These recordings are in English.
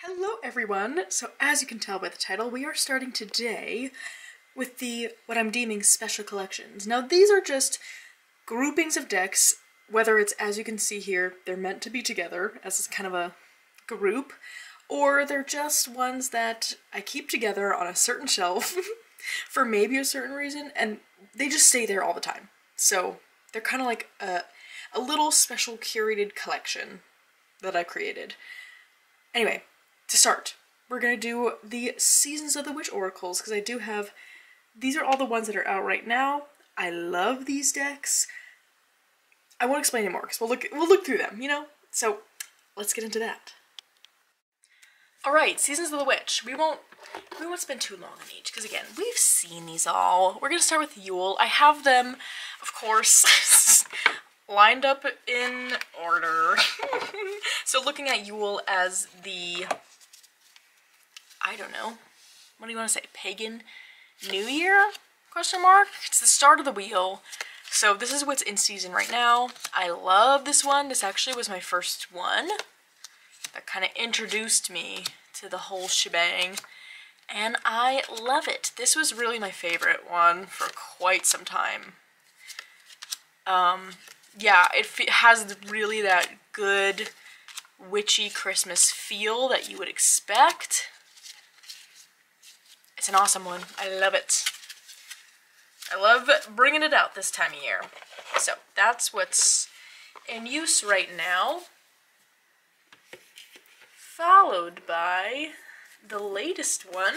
Hello everyone! So as you can tell by the title, we are starting today with what I'm deeming special collections. Now these are just groupings of decks, whether it's, as you can see here, they're meant to be together as kind of a group, or they're just ones that I keep together on a certain shelf for maybe a certain reason, and they just stay there all the time. So they're kind of like a little special curated collection that I created. Anyway, to start, we're going to do the Seasons of the Witch Oracles, because I do have, these are all the ones that are out right now. I love these decks. I won't explain anymore, because we'll look through them, you know? So, let's get into that. Alright, Seasons of the Witch. We won't spend too long on each, because again, we've seen these all. We're going to start with Yule. I have them, of course, lined up in order. So looking at Yule as the, I don't know, what do you want to say, pagan New Year? Question mark? It's the start of the wheel. So this is what's in season right now. I love this one. This actually was my first one that kind of introduced me to the whole shebang. And I love it. This was really my favorite one for quite some time. Yeah, it has really that good witchy Christmas feel that you would expect. It's an awesome one. I love it. I love bringing it out this time of year. So that's what's in use right now. Followed by the latest one,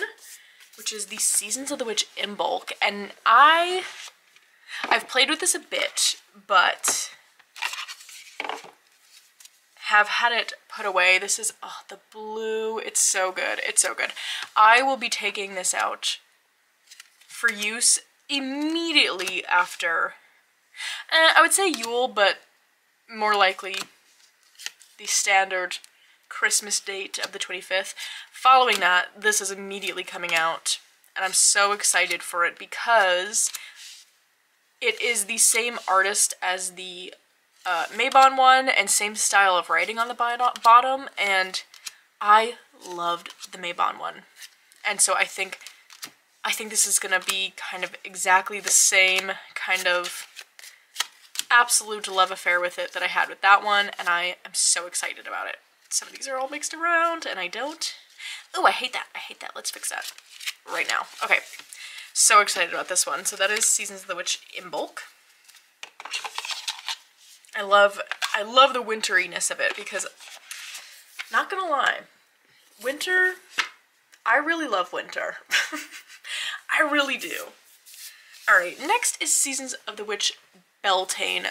which is the Seasons of the Witch in bulk. And I've played with this a bit, but have had it put away. This is, oh, the blue, it's so good. It's so good. I will be taking this out for use immediately after, I would say Yule, but more likely the standard Christmas date of the 25th. Following that, this is immediately coming out, and I'm so excited for it because it is the same artist as the Mabon one, and same style of writing on the bottom, and I loved the Mabon one. And so I think this is gonna be kind of exactly the same kind of absolute love affair with it that I had with that one, and I am so excited about it. Some of these are all mixed around, and I don't. Oh, I hate that. I hate that. Let's fix that right now. Okay. So excited about this one. So that is Seasons of the Witch in bulk. I love the winteriness of it because, not gonna lie, winter, I really love winter. I really do. Alright, next is Seasons of the Witch Beltane.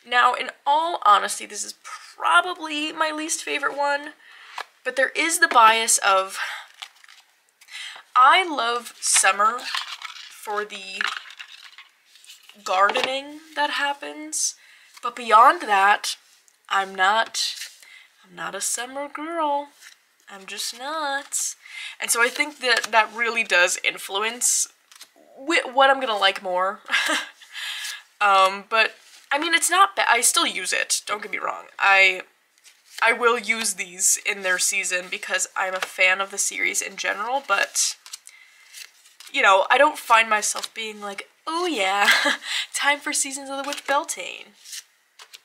Now, in all honesty, this is probably my least favorite one, but there is the bias of, I love summer for the gardening that happens, but beyond that, I'm not a summer girl. I'm just not. And so I think that really does influence what I'm gonna like more. But I mean, it's not bad. I still use it, don't get me wrong. I will use these in their season because I'm a fan of the series in general, but you know, I don't find myself being like, oh yeah, time for Seasons of the Witch Beltane.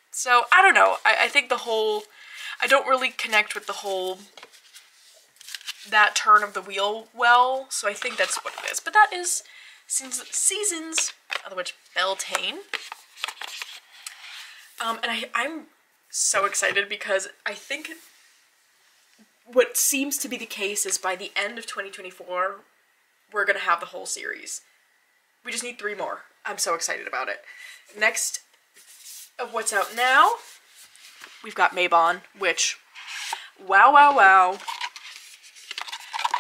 So, I don't know. I think I don't really connect with the whole, that turn of the wheel well, so I think that's what it is. But that is Seasons of the Witch Beltane. And I'm so excited because I think what seems to be the case is by the end of 2024, we're gonna have the whole series. We just need 3 more. I'm so excited about it. Next of what's out now, we've got Mabon, which, wow, wow, wow,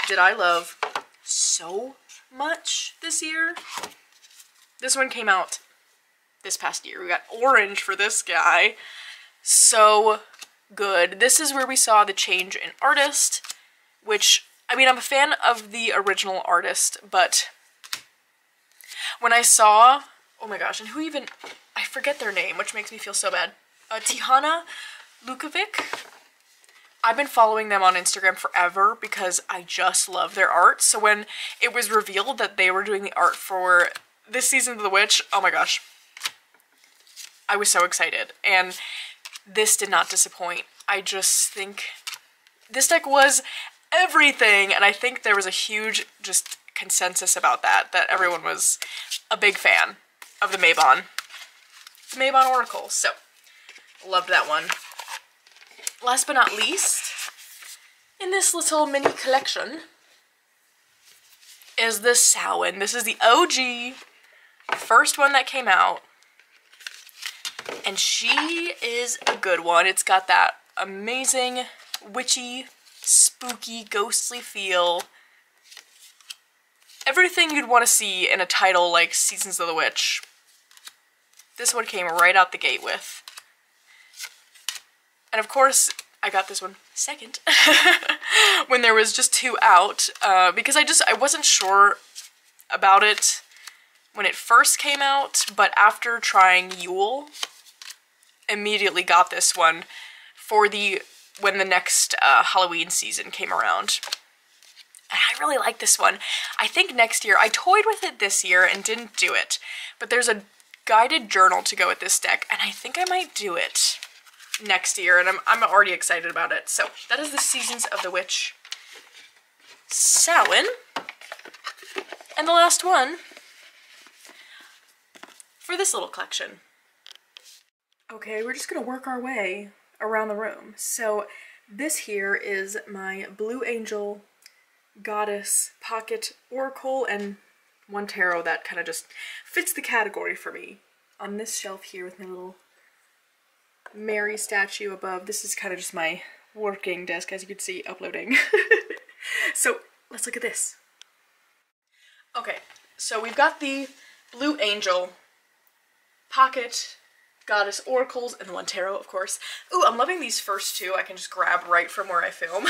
did I love so much this year. This one came out this past year. We got orange for this guy. So good. This is where we saw the change in artist, which, I mean, I'm a fan of the original artist, but when I saw, oh my gosh, and who even, I forget their name, which makes me feel so bad. Tihana Lukovic. I've been following them on Instagram forever because I just love their art. So when it was revealed that they were doing the art for this season of The Witch, oh my gosh, I was so excited. And this did not disappoint. I just think this deck was everything, and I think there was a huge just consensus about that everyone was a big fan of the Mabon Oracle. So, loved that one. Last but not least, in this little mini collection is the Samhain. This is the OG, first one that came out, and she is a good one. It's got that amazing, witchy, spooky, ghostly feel. Everything you'd want to see in a title like Seasons of the Witch, this one came right out the gate with. And of course, I got this one second when there was just 2 out, because I wasn't sure about it when it first came out, but after trying Yule, immediately got this one for when the next Halloween season came around. And I really like this one. I think next year, I toyed with it this year and didn't do it, but there's a guided journal to go with this deck, and I think I might do it next year, and I'm already excited about it. So that is the Seasons of the Witch Samhain. And the last one for this little collection. Okay, we're just gonna work our way around the room. So this here is my Blue Angel Goddess Pocket Oracle and one tarot that kind of just fits the category for me. On this shelf here with my little Mary statue above. This is kind of just my working desk, as you can see, uploading. So let's look at this. Okay, so we've got the Blue Angel Pocket Goddess Oracles and one tarot, of course. Ooh, I'm loving these first 2. I can just grab right from where I film.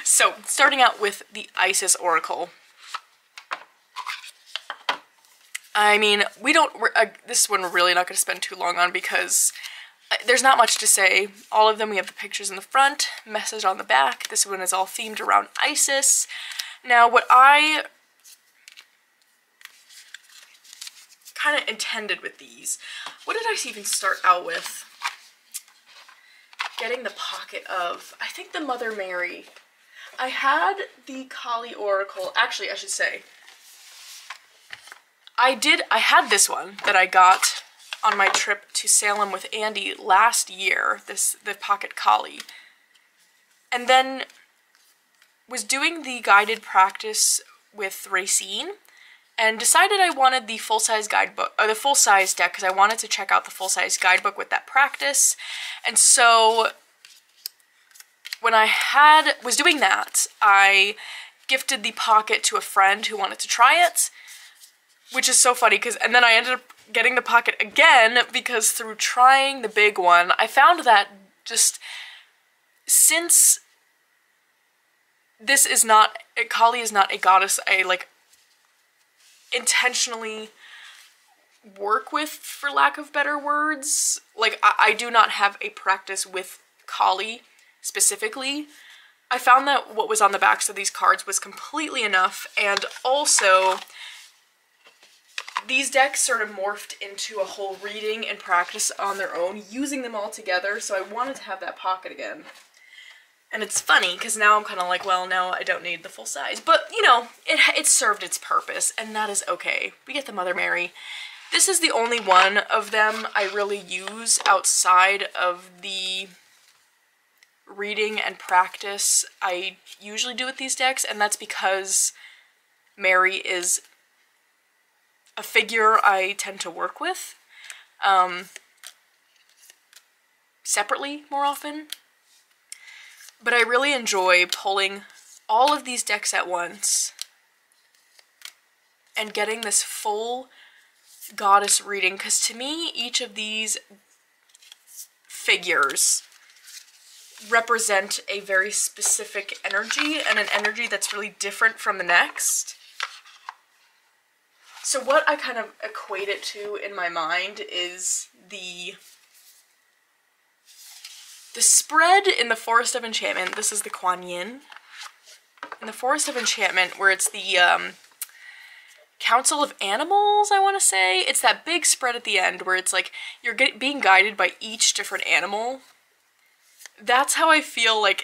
So, starting out with the Isis Oracle. I mean, this one we're really not going to spend too long on because there's not much to say. All of them, we have the pictures in the front, message on the back. This one is all themed around Isis. Now, what I kind of intended with these, what did I even start out with? Getting the pocket of, I think, the Mother Mary. I had the Kali Oracle, actually I should say, I had this one that I got on my trip to Salem with Andy last year, the Pocket Kali, and then was doing the guided practice with Racine, and decided I wanted the full-size guidebook, or the full-size deck, because I wanted to check out the full-size guidebook with that practice. And so when I was doing that, I gifted the pocket to a friend who wanted to try it, which is so funny, and then I ended up getting the pocket again, because through trying the big one, I found that just, since this is not, Kali is not a goddess I, like, intentionally work with, for lack of better words. Like, I do not have a practice with Kali specifically. I found that what was on the backs of these cards was completely enough, and also these decks sort of morphed into a whole reading and practice on their own, using them all together, so I wanted to have that pocket again. And it's funny, because now I'm kind of like, well, now I don't need the full size. But, you know, it served its purpose, and that is okay. We get the Mother Mary. This is the only one of them I really use outside of the reading and practice I usually do with these decks, and that's because Mary is a figure I tend to work with separately more often. But I really enjoy pulling all of these decks at once and getting this full goddess reading, because to me, each of these figures represent a very specific energy, and an energy that's really different from the next. So what I kind of equate it to in my mind is the The spread in the Forest of Enchantment, this is the Kuan Yin. In the Forest of Enchantment, where it's the Council of Animals, I want to say. It's that big spread at the end where it's like you're being guided by each different animal. That's how I feel like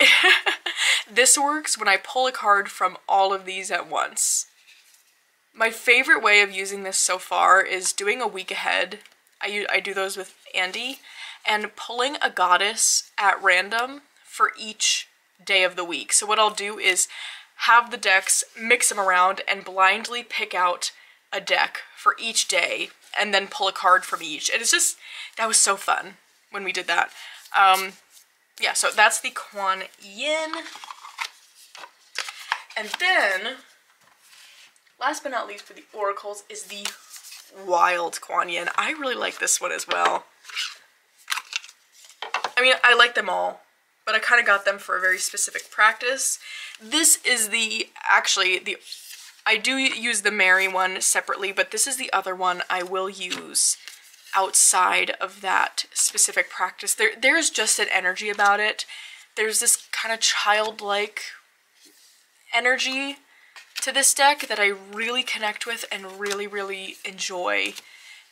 this works when I pull a card from all of these at once. My favorite way of using this so far is doing a week ahead. I do those with Andy, and pulling a goddess at random for each day of the week. So what I'll do is have the decks, mix them around, and blindly pick out a deck for each day, and then pull a card from each. And it's just, that was so fun when we did that. Yeah, so that's the Kuan Yin. And then, last but not least for the oracles is the Wild Kuan Yin. I really like this one as well. I mean, I like them all, but I kind of got them for a very specific practice. This is I do use the Mary one separately, but this is the other one I will use outside of that specific practice. There's just an energy about it. There's this kind of childlike energy to this deck that I really connect with and really, really enjoy,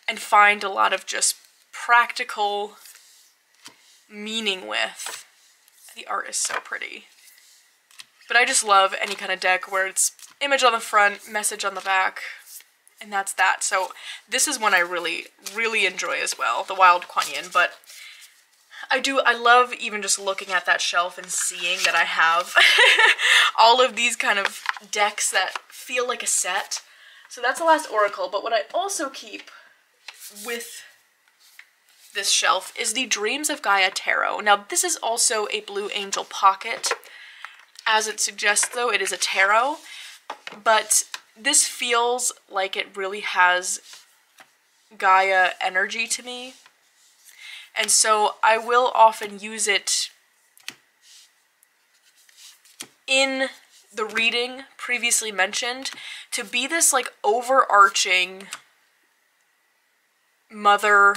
and find a lot of just practical meaning with. The art is so pretty. But I just love any kind of deck where it's image on the front, message on the back, and that's that. So this is one I really, really enjoy as well, the Wild Kuan Yin. But I love even just looking at that shelf and seeing that I have all of these kind of decks that feel like a set. So that's the last oracle. But what I also keep with this shelf is the Dreams of Gaia Tarot. Now this is also a Blue Angel pocket. As it suggests though, it is a tarot, but this feels like it really has Gaia energy to me. And so I will often use it in the reading previously mentioned to be this like overarching Mother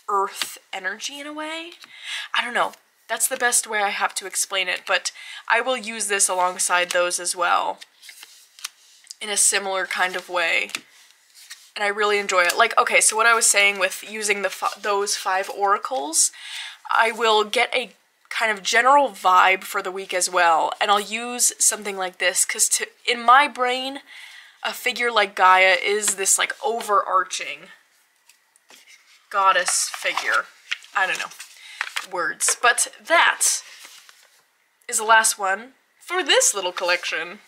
Earth energy in a way. I don't know. That's the best way I have to explain it, but I will use this alongside those as well in a similar kind of way. And I really enjoy it. Like, okay, so what I was saying with using those 5 oracles, I will get a kind of general vibe for the week as well. And I'll use something like this because in my brain, a figure like Gaia is this like overarching goddess figure. I don't know. Words. But that is the last one for this little collection.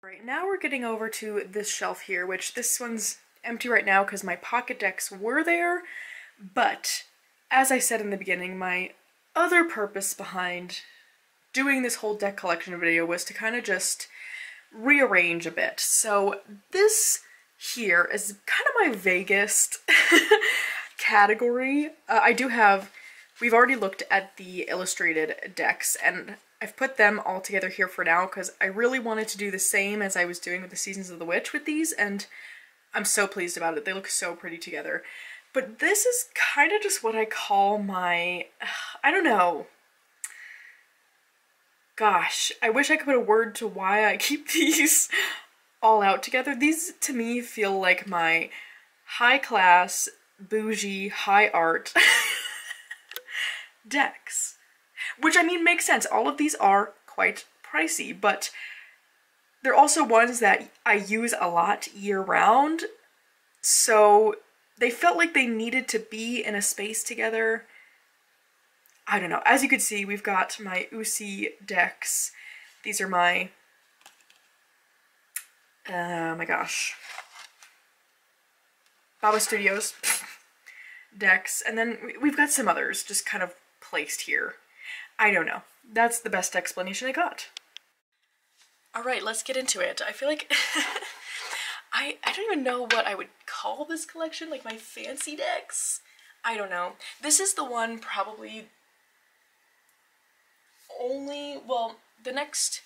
Right, now we're getting over to this shelf here, which this one's empty right now because my pocket decks were there, but as I said in the beginning, my other purpose behind doing this whole deck collection video was to kind of just rearrange a bit. So this here is kind of my vaguest category. We've already looked at the illustrated decks, and I've put them all together here for now because I really wanted to do the same as I was doing with the Seasons of the Witch with these, and I'm so pleased about it. They look so pretty together. But this is kind of just what I call my, I don't know. Gosh, I wish I could put a word to why I keep these all out together. These, to me, feel like my high-class, bougie, high art decks. Which, I mean, makes sense. All of these are quite pricey, but they're also ones that I use a lot year-round, so they felt like they needed to be in a space together. I don't know. As you can see, we've got my Usi decks. These are my, oh my gosh, Baba Studios decks, and then we've got some others just kind of placed here. I don't know. That's the best explanation I got. Alright, let's get into it. I feel like I don't even know what I would call this collection, like my fancy decks. I don't know. This is the one probably only, well, the next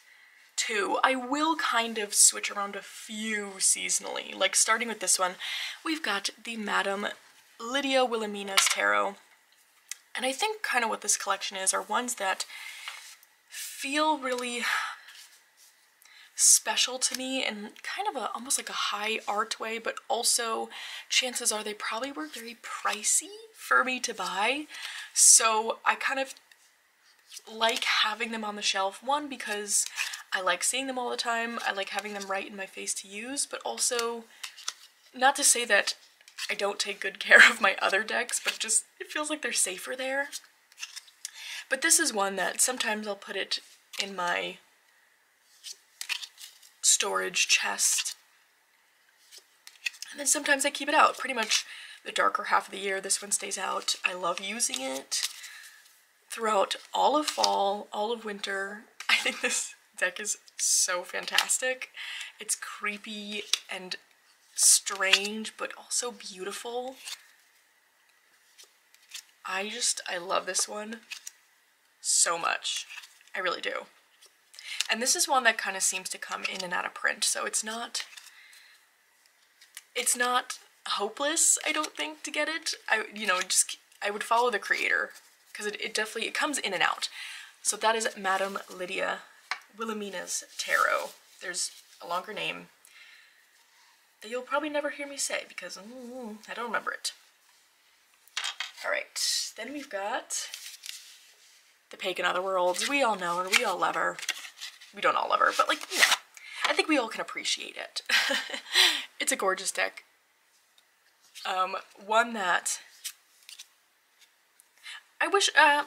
2, I will kind of switch around a few seasonally. Like starting with this one, we've got the Madame Lydia Willamina's Tarot. And I think kind of what this collection is are ones that feel really special to me in kind of a almost like a high art way, but also chances are they probably were very pricey for me to buy. So I kind of like having them on the shelf, one because I like seeing them all the time, I like having them right in my face to use, but also not to say that I don't take good care of my other decks, but just it feels like they're safer there. But this is one that sometimes I'll put it in my storage chest, and then sometimes I keep it out. Pretty much the darker half of the year this one stays out. I love using it throughout all of fall, all of winter. I think this deck is so fantastic. It's creepy and strange, but also beautiful. I love this one so much. I really do. And this is one that kind of seems to come in and out of print, so it's not hopeless, I don't think, to get it. I would follow the creator, because it definitely comes in and out. So that is Madame Lydia Willamina's Tarot. There's a longer name that you'll probably never hear me say, because I don't remember it. Alright, then we've got the Pagan Otherworlds. We all know her, we all love her. We don't all love her, but like, you know, I think we all can appreciate it. It's a gorgeous deck. One that I wish, I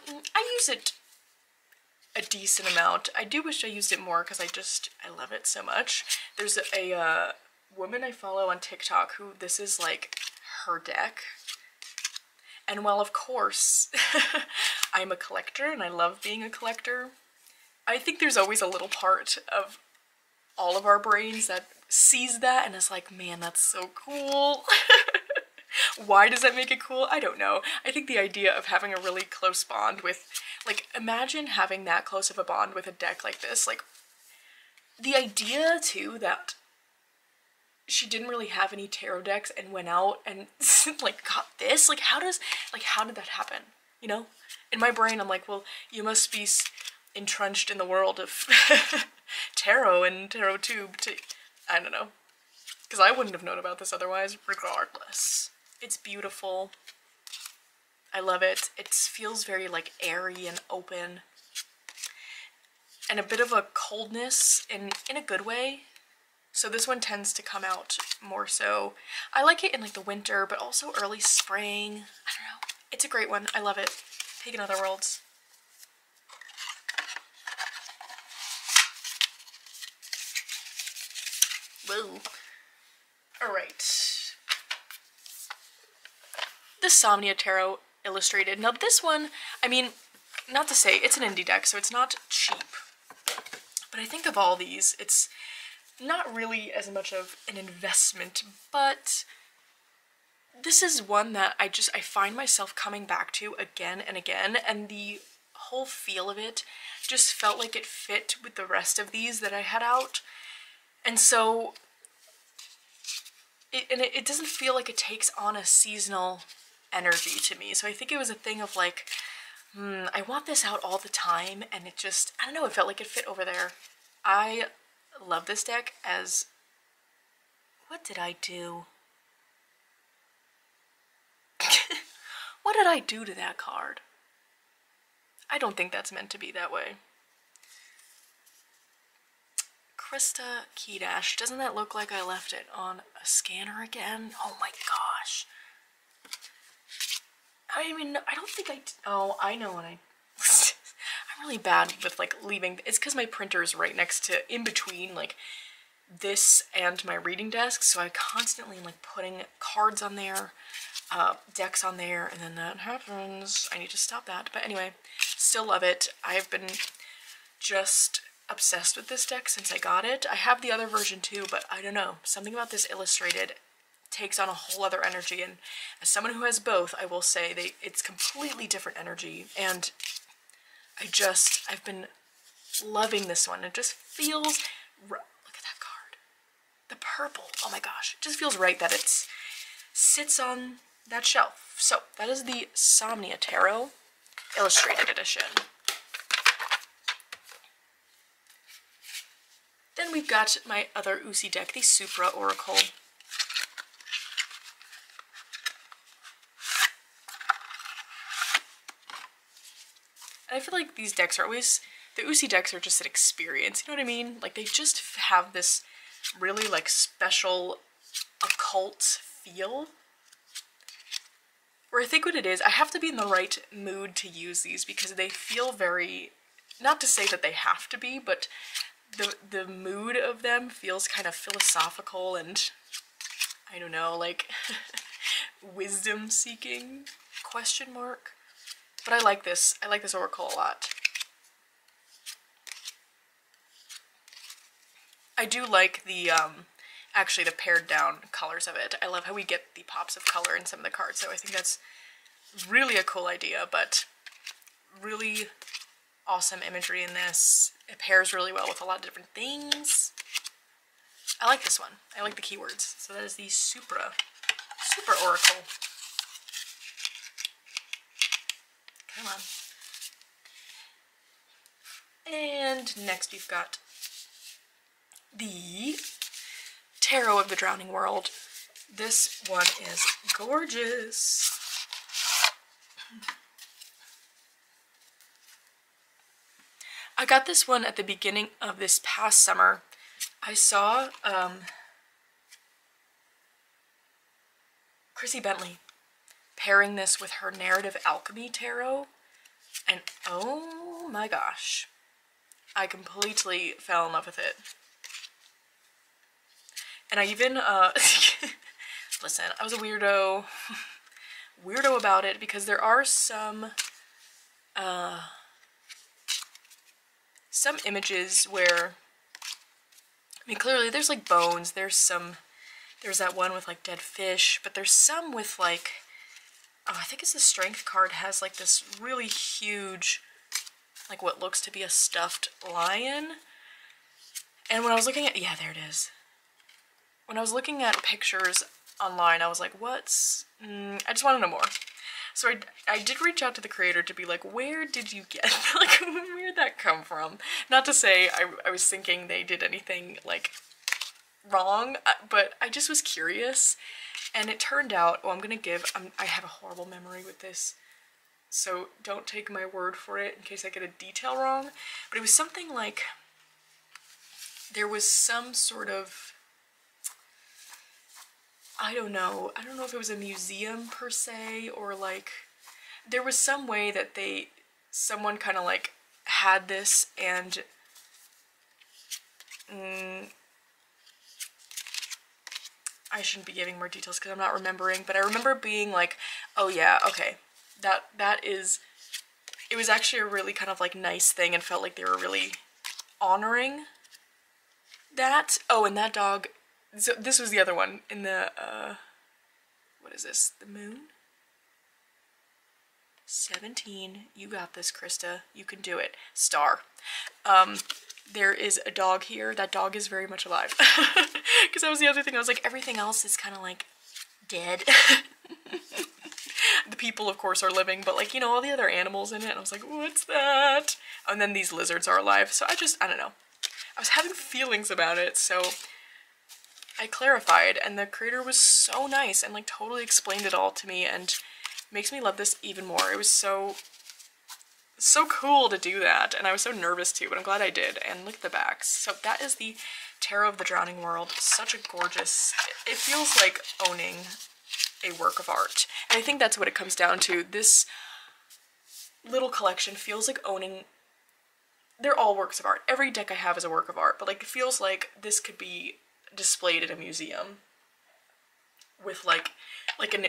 use it a decent amount. I do wish I used it more because I love it so much. There's a woman I follow on TikTok who this is like her deck. And while of course I'm a collector and I love being a collector, I think there's always a little part of all of our brains that sees that and is like, man, that's so cool. Why does that make it cool? I don't know. I think the idea of having a really close bond with, like, imagine having that close of a bond with a deck like this. Like, the idea, too, that she didn't really have any tarot decks and went out and, like, got this? Like, how did that happen? You know? In my brain, I'm like, well, you must be entrenched in the world of tarot and tarot tube to, I don't know. Because I wouldn't have known about this otherwise, regardless. It's beautiful. I love it. It feels very like airy and open. And a bit of a coldness in a good way. So this one tends to come out more so. I like it in like the winter, but also early spring. I don't know. It's a great one. I love it. Pagan Otherworlds. Whoa. Alright. The Somnia Tarot Illustrated. Now this one, I mean, not to say, it's an indie deck, so it's not cheap. But I think of all these, it's not really as much of an investment, but this is one that I find myself coming back to again and again, and the whole feel of it just felt like it fit with the rest of these that I had out. And so it doesn't feel like it takes on a seasonal energy to me. So I think it was a thing of like, I want this out all the time, and it just, I don't know, it felt like it fit over there. I love this deck as, what did I do? What did I do to that card? I don't think that's meant to be that way. Krista Keydash. Doesn't that look like I left it on a scanner again? Oh my gosh. I mean, I don't think oh, I know when I'm really bad with like leaving. It's because my printer is right next to, in between like this and my reading desk, so I constantly am like putting cards on there, decks on there, and then that happens. I need to stop that. But anyway, still love it. I've been just obsessed with this deck since I got it. I have the other version too, but I don't know. Something about this illustrated takes on a whole other energy, and as someone who has both, I will say it's completely different energy, and I've been loving this one. It just feels, look at that card. The purple, oh my gosh. It just feels right that it sits on that shelf. So that is the Somnia Tarot. illustrated edition. Then we've got my other Uzi deck, the Supra Oracle. And I feel like these decks are always, the Uzi decks are just an experience, you know what I mean? Like they just have this really like special occult feel. Where I think what it is, I have to be in the right mood to use these because they feel very, not to say that they have to be, but the mood of them feels kind of philosophical and, I don't know, like wisdom seeking, question mark. But I like this Oracle a lot. I do like the, actually the pared down colors of it. I love how we get the pops of color in some of the cards, so I think that's really a cool idea, but really awesome imagery in this. It pairs really well with a lot of different things. I like this one. I like the keywords. So that is the Supra Oracle. Come on. And next we've got the Tarot of the Drowning World. This one is gorgeous. I got this one at the beginning of this past summer. I saw Chrissy Bentley pairing this with her Narrative Alchemy Tarot, and oh my gosh, I completely fell in love with it. And I even, listen, I was a weirdo about it because there are some images where, I mean, clearly there's like bones, there's that one with like dead fish, but there's some with like, oh, I think it's the Strength card has like this really huge, like what looks to be a stuffed lion. And when I was looking at, yeah, there it is. When I was looking at pictures online, I was like, I just want to know more. So I did reach out to the creator to be like, where did you get, like, where'd that come from? Not to say I was thinking they did anything, like, wrong, but I just was curious. And it turned out, oh, I have a horrible memory with this, so don't take my word for it in case I get a detail wrong. But it was something like, there was some sort of, I don't know if it was a museum per se, or like, there was some way that someone kind of like had this, and I shouldn't be giving more details because I'm not remembering, but I remember being like, oh yeah, okay, it was actually a really kind of like nice thing, and felt like they were really honoring that. Oh, and that dog, so this was the other one in the, what is this? The moon? 17. You got this, Krista. You can do it. Star. There is a dog here. That dog is very much alive. Because that was the other thing. I was like, everything else is kind of like dead. The people, of course, are living, but like, you know, all the other animals in it. And I was like, what's that? And then these lizards are alive. So I don't know. I was having feelings about it, so I clarified, and the creator was so nice and like totally explained it all to me, and makes me love this even more. It was so cool to do that, and I was so nervous too, but I'm glad I did. And look at the backs. So that is the Tarot of the Drowning World. Such a gorgeous, it feels like owning a work of art. And I think that's what it comes down to. This little collection feels like owning, they're all works of art. Every deck I have is a work of art, but like it feels like this could be displayed in a museum with like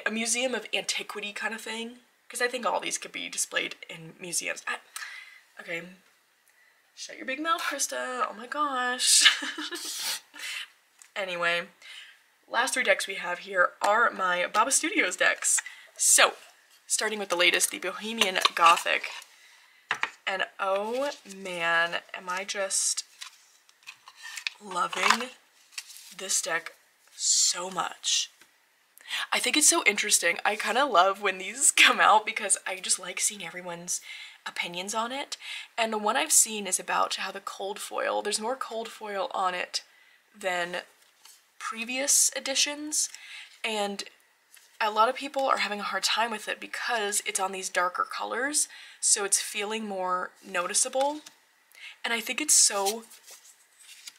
a museum of antiquity kind of thing, because I think all these could be displayed in museums. Okay, shut your big mouth, Krista. Oh my gosh. Anyway, last three decks we have here are my Baba Studios decks. So, starting with the latest, the Bohemian Gothic. And oh man, am I just loving this deck so much. I think it's so interesting. I kind of love when these come out because I just like seeing everyone's opinions on it. And the one I've seen is about how the cold foil, there's more cold foil on it than previous editions, and a lot of people are having a hard time with it because it's on these darker colors, so it's feeling more noticeable. And I think it's so,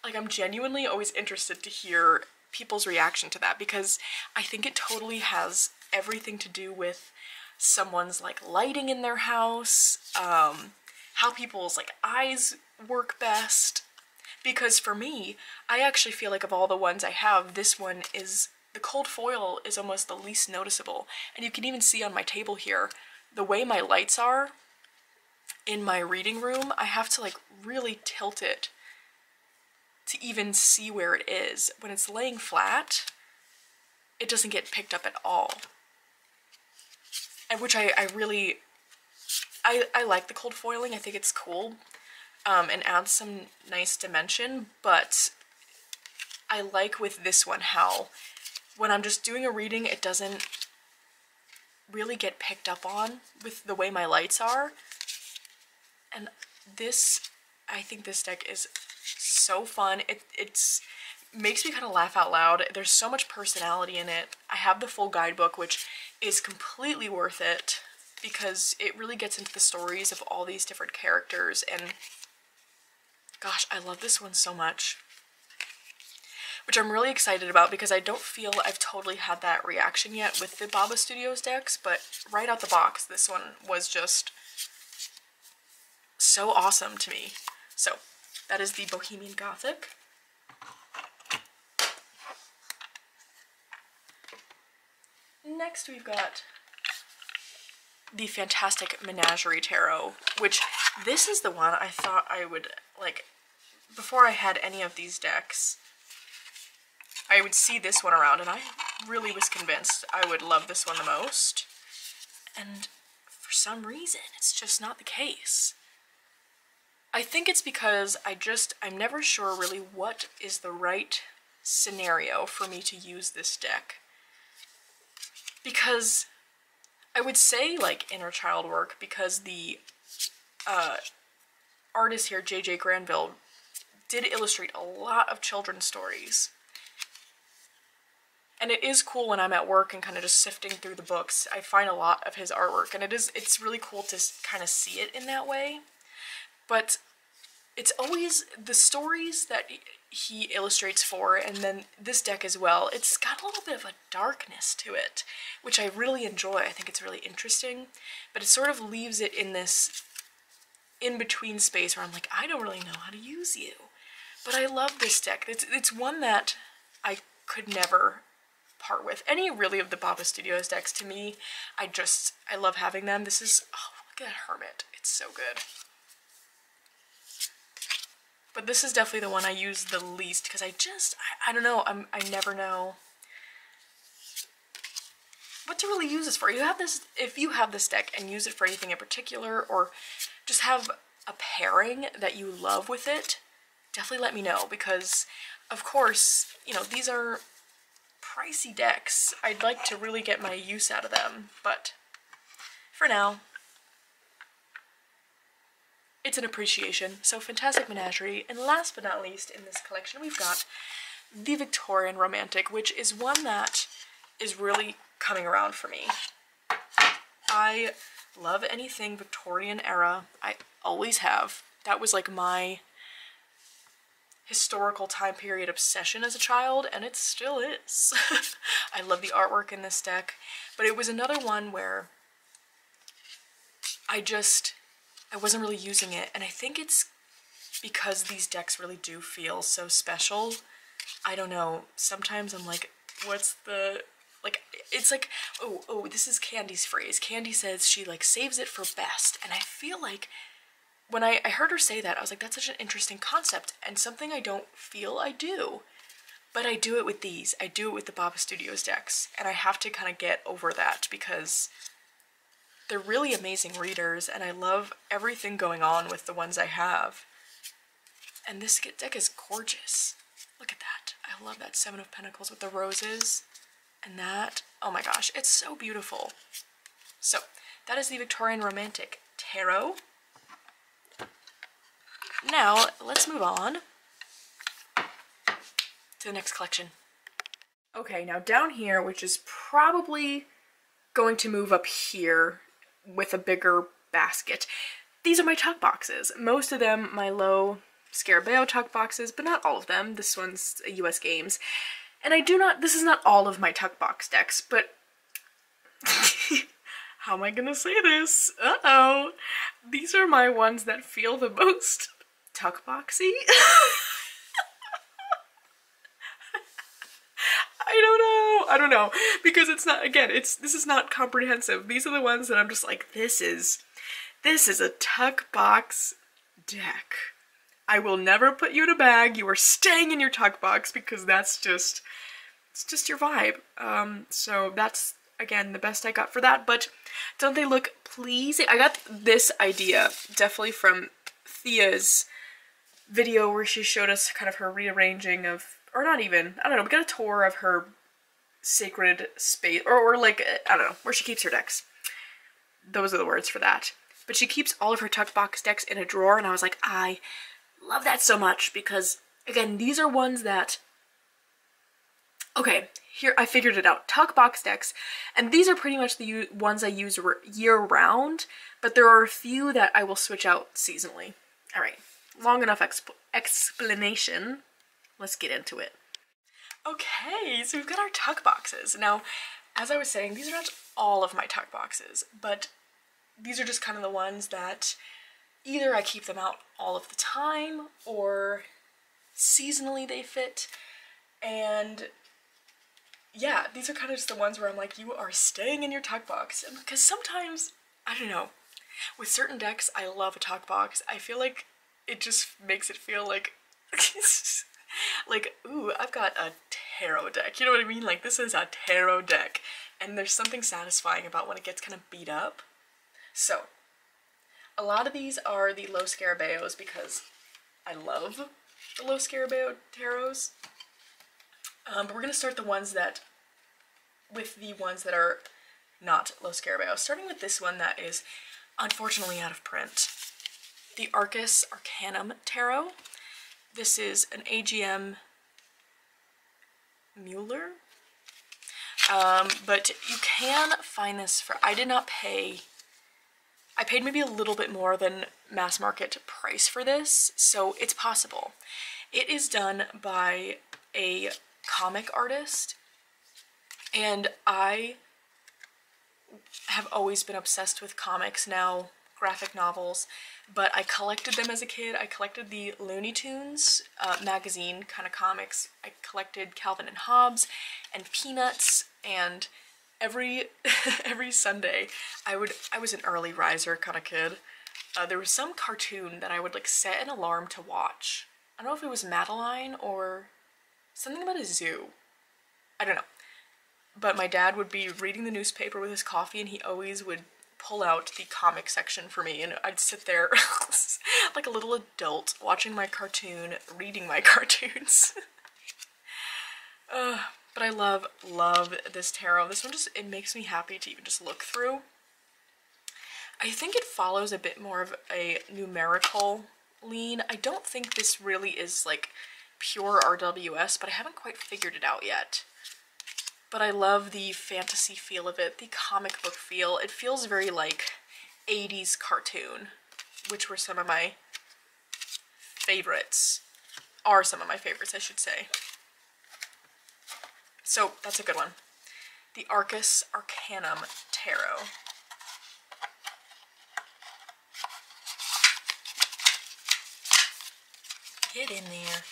like, I'm genuinely always interested to hear people's reaction to that, because I think it totally has everything to do with someone's like lighting in their house, how people's like eyes work best. Because for me, I actually feel like of all the ones I have, this one is, the cold foil is almost the least noticeable. And you can even see on my table here, the way my lights are in my reading room, I have to like really tilt it to even see where it is. When it's laying flat, it doesn't get picked up at all. And which I really like the cold foiling. I think it's cool, and adds some nice dimension, but I like with this one how when I'm just doing a reading, it doesn't really get picked up on with the way my lights are. And this, I think this deck is so fun. It's makes me kind of laugh out loud. There's so much personality in it. I have the full guidebook, which is completely worth it because it really gets into the stories of all these different characters, and gosh, I love this one so much. Which I'm really excited about because I don't feel I've totally had that reaction yet with the Baba Studios decks, but right out the box, this one was just so awesome to me. So, that is the Bohemian Gothic. Next we've got the fantastic Menagerie Tarot, which this is the one I thought I would, like, before I had any of these decks, I would see this one around, and I really was convinced I would love this one the most. And for some reason, it's just not the case. I think it's because I'm never sure really what is the right scenario for me to use this deck. Because I would say, like, inner child work, because the artist here, J.J. Granville, did illustrate a lot of children's stories. And it is cool when I'm at work and kind of just sifting through the books, I find a lot of his artwork, and it's really cool to kind of see it in that way. But it's always the stories that he illustrates for, and then this deck as well, it's got a little bit of a darkness to it, which I really enjoy. I think it's really interesting, but it sort of leaves it in this in-between space where I'm like, I don't really know how to use you. But I love this deck. It's one that I could never part with. Any really of the Baba Studios decks, to me, I love having them. This is, oh, look at Hermit. It's so good. But this is definitely the one I use the least because I don't know, I never know what to really use this for. If you have this deck and use it for anything in particular, or just have a pairing that you love with it, definitely let me know, because of course, you know, these are pricey decks. I'd like to really get my use out of them, but for now, it's an appreciation. So Fantastic Menagerie, and last but not least in this collection we've got the Victorian Romantic, which is one that is really coming around for me. I love anything Victorian era. I always have. That was like my historical time period obsession as a child, and it still is. I love the artwork in this deck, but it was another one where I wasn't really using it, and I think it's because these decks really do feel so special. I don't know, sometimes I'm like, what's the, like, it's like, oh, this is Candy's phrase. Candy says she, like, saves it for best, and I feel like when I heard her say that, I was like, that's such an interesting concept, and something I don't feel I do. But I do it with these. I do it with the Baba Studios decks, and I have to kind of get over that because they're really amazing readers, and I love everything going on with the ones I have. And this deck is gorgeous. Look at that. I love that Seven of Pentacles with the roses. And that, oh my gosh, it's so beautiful. So that is the Victorian Romantic Tarot. Now let's move on to the next collection. Okay, now down here, which is probably going to move up here with a bigger basket. These are my tuck boxes. Most of them my low Scarabeo tuck boxes, but not all of them. This one's a US Games. And this is not all of my tuck box decks, but how am I gonna say this? Uh-oh. These are my ones that feel the most tuck boxy. I don't know, because it's not, again, this is not comprehensive. These are the ones that I'm just like, this is a tuck box deck. I will never put you in a bag. You are staying in your tuck box because it's just your vibe. So that's, again, the best I got for that, but don't they look pleasing? I got this idea definitely from Thea's video where she showed us kind of her rearranging of, or not even, I don't know, we got a tour of her sacred space, or like, I don't know, where she keeps her decks. Those are the words for that. But she keeps all of her tuck box decks in a drawer, and I was like, I love that so much because, again, these are ones that, okay, here, I figured it out. Tuck box decks, and these are pretty much the ones I use year-round, but there are a few that I will switch out seasonally. All right, long enough explanation. Let's get into it. Okay, so we've got our tuck boxes. Now, as I was saying, these are not all of my tuck boxes, but these are just kind of the ones that either I keep them out all of the time or seasonally they fit. And yeah, these are kind of just the ones where I'm like, you are staying in your tuck box. Because sometimes, I don't know, with certain decks, I love a tuck box. I feel like it just makes it feel like, like, ooh, I've got a tarot deck. You know what I mean? Like, this is a tarot deck. And there's something satisfying about when it gets kind of beat up. So, a lot of these are the low Scarabeos because I love the low Scarabeo tarots. But we're going to start with the ones that are not low Scarabeo. Starting with this one that is unfortunately out of print. The Arcus Arcanum Tarot. This is an AGM Mueller. But you can find this for, I did not pay, I paid maybe a little bit more than mass market price for this, so it's possible. It is done by a comic artist, and I have always been obsessed with comics, now graphic novels, but I collected them as a kid. I collected the Looney Tunes magazine kind of comics. I collected Calvin and Hobbes and Peanuts, and every Sunday I was an early riser kind of kid. There was some cartoon that I would like set an alarm to watch. I don't know if it was Madeline or something about a zoo. I don't know. But my dad would be reading the newspaper with his coffee, and he always would pull out the comic section for me, and I'd sit there like a little adult watching my cartoon, reading my cartoons. But I love this tarot. This one just, it makes me happy to even just look through. I think it follows a bit more of a numerical lean. I don't think this really is like pure RWS, but I haven't quite figured it out yet. But I love the fantasy feel of it, the comic book feel. It feels very like 80s cartoon, which were some of my favorites. Are some of my favorites, I should say. So that's a good one. The Arcus Arcanum Tarot. Get in there.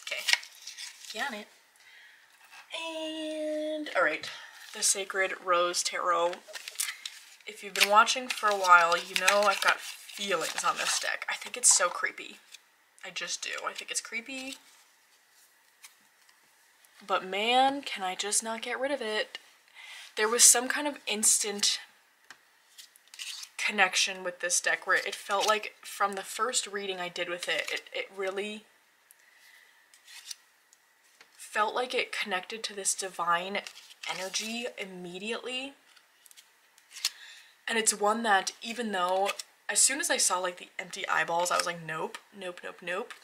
Okay, get on it. And, alright, the Sacred Rose Tarot. If you've been watching for a while, you know I've got feelings on this deck. I think it's so creepy. I just do. I think it's creepy. But man, can I just not get rid of it. There was some kind of instant connection with this deck where it felt like from the first reading I did with it, it really felt like it connected to this divine energy immediately. And it's one that, even though as soon as I saw like the empty eyeballs, I was like, nope, nope, nope, nope.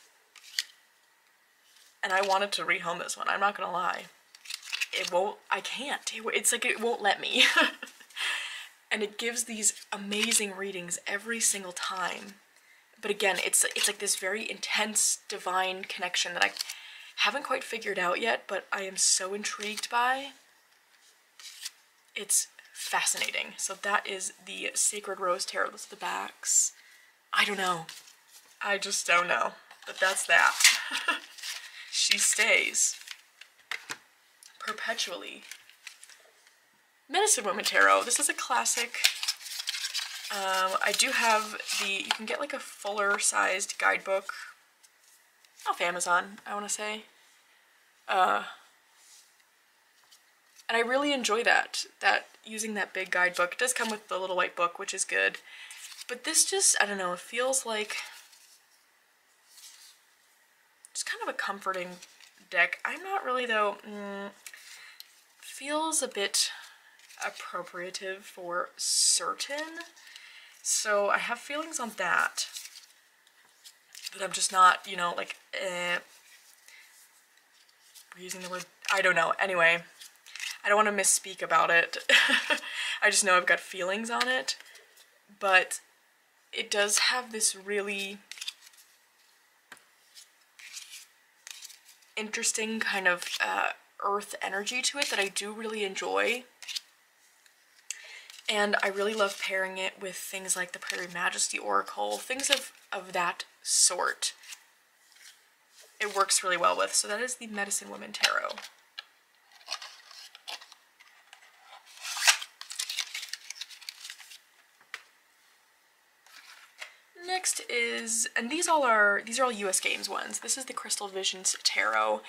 And I wanted to rehome this one, I'm not gonna lie. It won't, I can't. It's like it won't let me. And it gives these amazing readings every single time. But again, it's like this very intense divine connection that I haven't quite figured out yet, but I am so intrigued by. It's fascinating. So that is the Sacred Rose Tarot. Those are the backs. I don't know. I just don't know. But that's that. She stays. Perpetually. Medicine Woman Tarot. This is a classic. I do have you can get like a fuller sized guidebook off Amazon, I want to say. And I really enjoy that using that big guidebook. It does come with the little white book, which is good. But this just, I don't know, it feels like just kind of a comforting deck. I'm not really though, feels a bit appropriative for certain. So I have feelings on that. But I'm just not, you know, like, we're using the word, I don't know. Anyway, I don't want to misspeak about it. I just know I've got feelings on it. But it does have this really interesting kind of earth energy to it that I do really enjoy. And I really love pairing it with things like the Prairie Majesty Oracle, things of that sort. It works really well with. So that is the Medicine Woman Tarot. Next is, and these are all US Games ones. This is the Crystal Visions Tarot,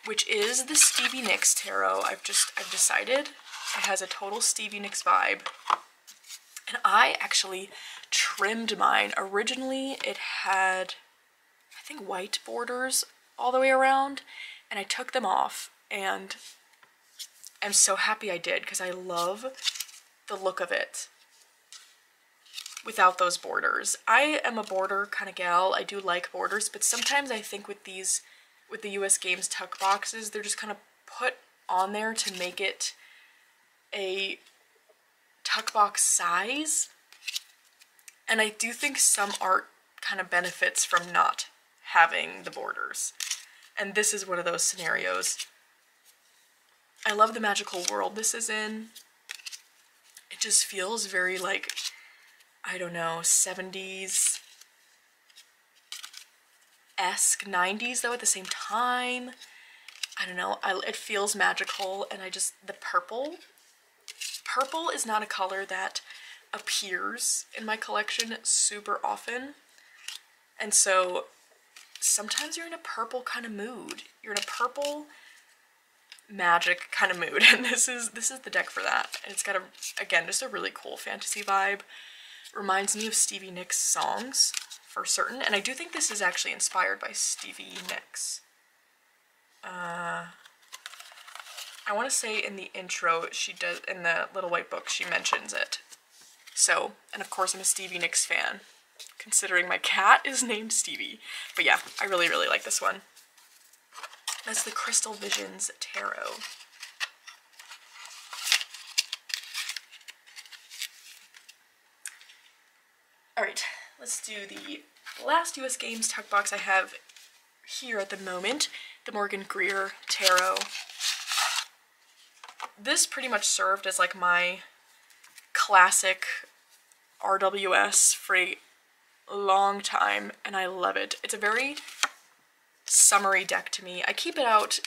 which is the Stevie Nicks Tarot. I've decided it has a total Stevie Nicks vibe. And I actually trimmed mine. Originally it had, I think, white borders all the way around, and I took them off, and I'm so happy I did because I love the look of it without those borders. I am a border kind of gal. I do like borders, but sometimes I think with the US Games tuck boxes, they're just kind of put on there to make it a tuck box size. And I do think some art kind of benefits from not having the borders. And this is one of those scenarios. I love the magical world this is in. It just feels very like, I don't know, 70s-esque, 90s though at the same time. I don't know, it feels magical, and the purple is not a color that appears in my collection super often. And so sometimes you're in a purple kind of mood. You're in a purple magic kind of mood, and this is the deck for that. And it's got again, just a really cool fantasy vibe. Reminds me of Stevie Nicks songs for certain, and I do think this is actually inspired by Stevie Nicks. I want to say in the intro she does, in the little white book she mentions it. So, and of course I'm a Stevie Nicks fan, considering my cat is named Stevie. But yeah, I really, really like this one. That's the Crystal Visions Tarot. Alright, let's do the last US Games tuck box I have here at the moment, the Morgan Greer Tarot. This pretty much served as like my classic RWS for a long time, and I love it. It's a very summery deck to me. I keep it out,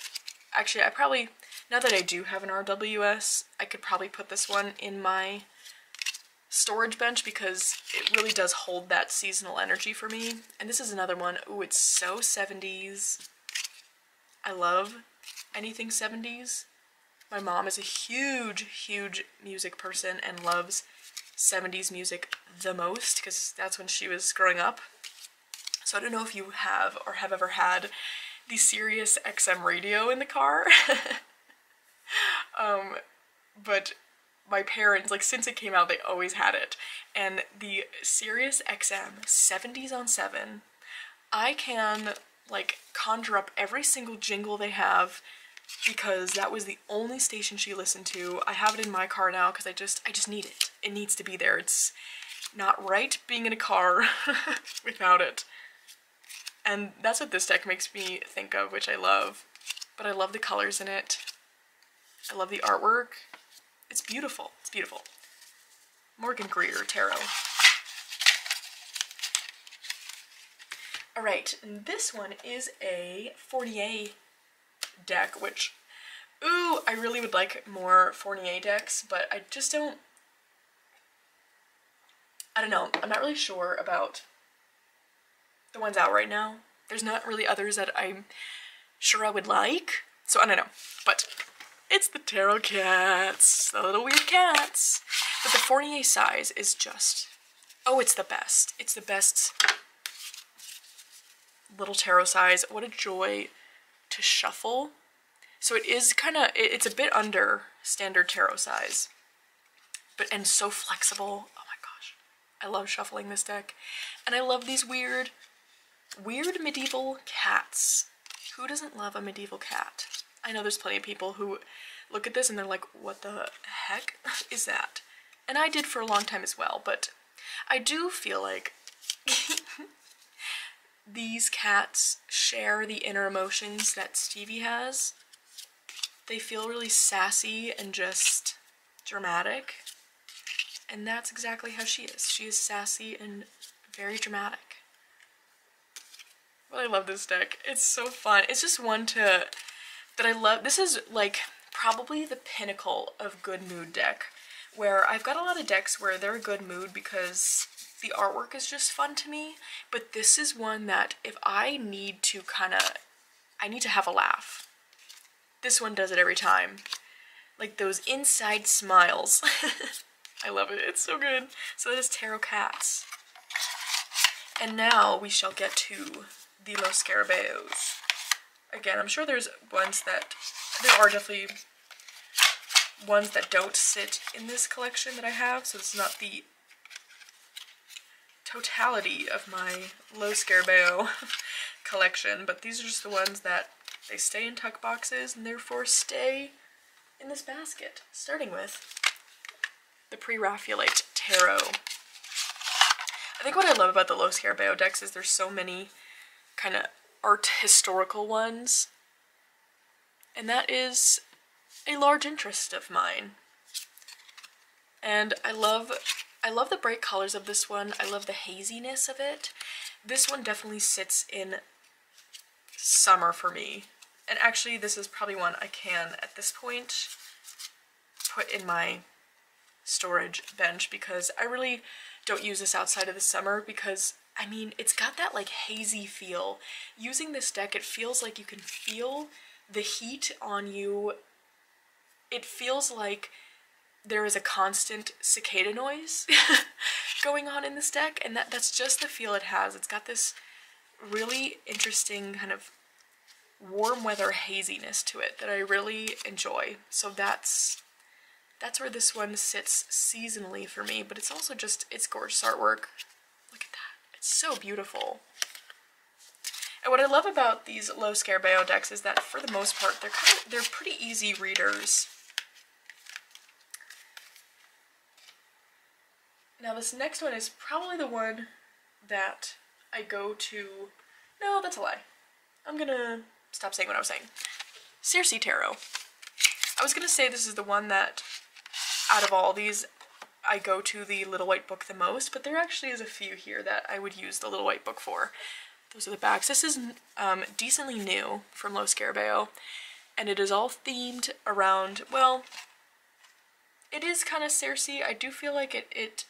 actually I probably, now that I do have an RWS, I could probably put this one in my storage bench because it really does hold that seasonal energy for me. And this is another one. Ooh, it's so 70s. I love anything 70s. My mom is a huge, huge music person and loves 70s music the most because that's when she was growing up. So I don't know if you have or have ever had the Sirius XM radio in the car. But my parents, like, since it came out, they always had it. And the Sirius XM 70s on 7, I can, like, conjure up every single jingle they have because that was the only station she listened to. I have it in my car now because I just need it. It needs to be there. It's not right being in a car without it. And that's what this deck makes me think of, which I love. But I love the colors in it. I love the artwork. It's beautiful. It's beautiful. Morgan Greer Tarot. Alright, and this one is a Fournier deck, which, ooh, I really would like more Fournier decks, but I just don't, I don't know, I'm not really sure about the ones out right now. There's not really others that I'm sure I would like, so I don't know, but it's the tarot cats, the little weird cats. But the Fournier size is just, oh, it's the best. It's the best little tarot size. What a joy to shuffle. So it is kind of, it's a bit under standard tarot size, and so flexible. Oh my gosh, I love shuffling this deck. And I love these weird medieval cats. Who doesn't love a medieval cat? I know there's plenty of people who look at this and they're like, what the heck is that? And I did for a long time as well, but I do feel like these cats share the inner emotions that Stevie has. They feel really sassy and just dramatic. And that's exactly how she is. She is sassy and very dramatic. But I love this deck. It's so fun. It's just one that I love. This is like probably the pinnacle of good mood deck, where I've got a lot of decks where they're a good mood because the artwork is just fun to me, but this is one that if I need to I need to have a laugh. This one does it every time. Like those inside smiles. I love it. It's so good. So that is Tarot Cats. And now we shall get to the Los Scarabaeos. Again, I'm sure there are definitely ones that don't sit in this collection that I have, so it's not the totality of my Los Scarabaeo collection, but these are just the ones that they stay in tuck boxes and therefore stay in this basket, starting with the Prerulate Tarot. I think what I love about the Los Scarabaeo decks is there's so many kind of art historical ones, and that is a large interest of mine. And I love the bright colors of this one. I love the haziness of it. This one definitely sits in summer for me. And actually this is probably one I can at this point put in my storage bench because I really don't use this outside of the summer because, I mean, it's got that like hazy feel. Using this deck, it feels like you can feel the heat on you. It feels like there is a constant cicada noise going on in this deck, and that's just the feel it has. It's got this really interesting kind of warm weather haziness to it that I really enjoy. So that's where this one sits seasonally for me, but it's also just, it's gorgeous artwork. Look at that. It's so beautiful. And what I love about these Los Scarabaeo decks is that for the most part, they're pretty easy readers. Now this next one is probably the one that I go to, no, that's a lie. I'm gonna stop saying what I was saying. Cersei Tarot. I was gonna say this is the one that, out of all these, I go to the Little White Book the most, but there actually is a few here that I would use the Little White Book for. Those are the backs. This is decently new from Los Scarabaeo, and it is all themed around, well, it is kind of Cersei. I do feel like it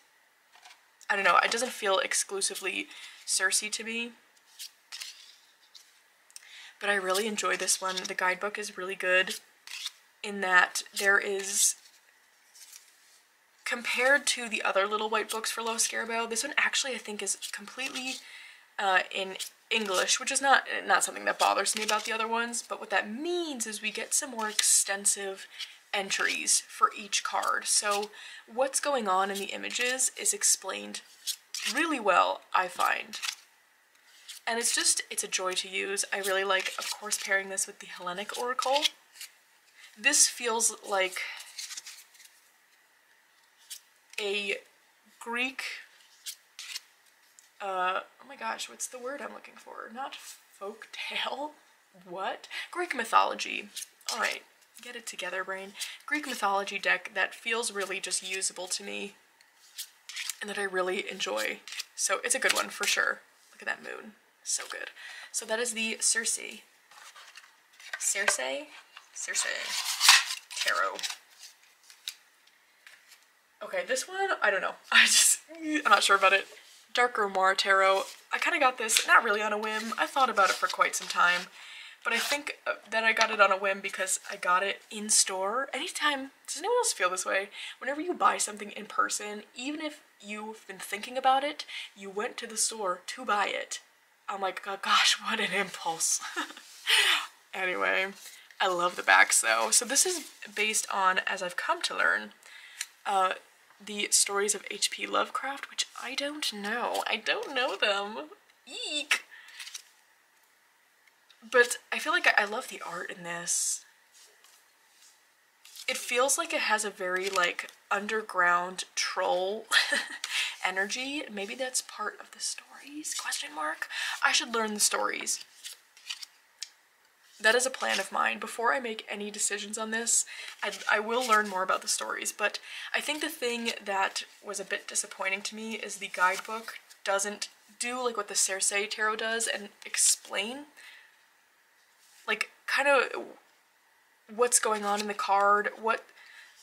I don't know, it doesn't feel exclusively Cersei to me. But I really enjoy this one. The guidebook is really good in that there is, compared to the other Little White Books for Los Scarabaeo, this one actually I think is completely in English, which is not something that bothers me about the other ones, but what that means is we get some more extensive entries for each card. So what's going on in the images is explained really well, I find. And it's a joy to use. I really like, of course, pairing this with the Hellenic Oracle. This feels like a Greek, oh my gosh, what's the word I'm looking for? Not folk tale? What? Greek mythology. All right, get it together, brain. Greek mythology deck that feels really just usable to me and that I really enjoy. So it's a good one for sure. Look at that moon. So good. So that is the Cersei Tarot. Okay, this one, I don't know. I'm not sure about it. Dark Grimoire Tarot. I kind of got this, not really on a whim. I thought about it for quite some time. But I think that I got it on a whim because I got it in store. Anytime, does anyone else feel this way? Whenever you buy something in person, even if you've been thinking about it, you went to the store to buy it. I'm like, oh gosh, what an impulse. Anyway, I love the backs though. So this is based on, as I've come to learn, the stories of H.P. Lovecraft, which I don't know. I don't know them. Eek! But I feel like I love the art in this. It feels like it has a very, like, underground troll energy. Maybe that's part of the stories? Question mark? I should learn the stories. That is a plan of mine. Before I make any decisions on this, I will learn more about the stories, but I think the thing that was a bit disappointing to me is the guidebook doesn't do like what the Cersei Tarot does and explain, like, kind of what's going on in the card, what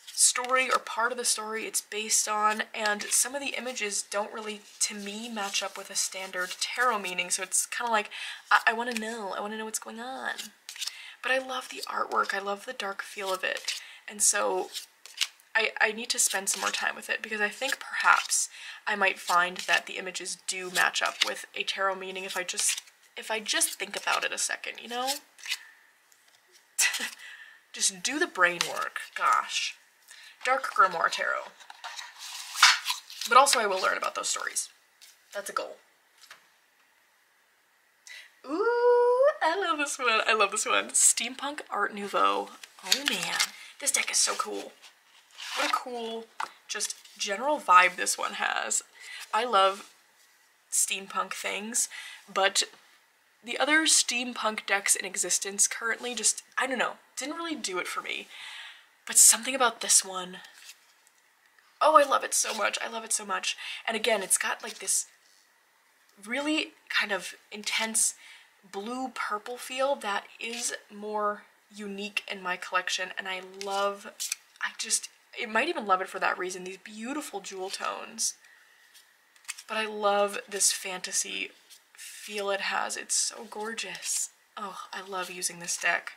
story or part of the story it's based on, and some of the images don't really, to me, match up with a standard tarot meaning, so it's kind of like, I want to know what's going on. But I love the artwork, I love the dark feel of it, and so I need to spend some more time with it, because I think perhaps I might find that the images do match up with a tarot meaning if I just think about it a second, you know? Just do the brain work, gosh. Dark Grimoire Tarot. But also I will learn about those stories. That's a goal. Ooh, I love this one. I love this one. Steampunk Art Nouveau. Oh man, this deck is so cool. What a cool, just general vibe this one has. I love steampunk things, but the other steampunk decks in existence currently just, I don't know, didn't really do it for me. But something about this one, oh, I love it so much. I love it so much. And again, it's got like this really kind of intense blue-purple feel that is more unique in my collection, and I might even love it for that reason, these beautiful jewel tones. But I love this fantasy feel it has. It's so gorgeous. Oh, I love using this deck.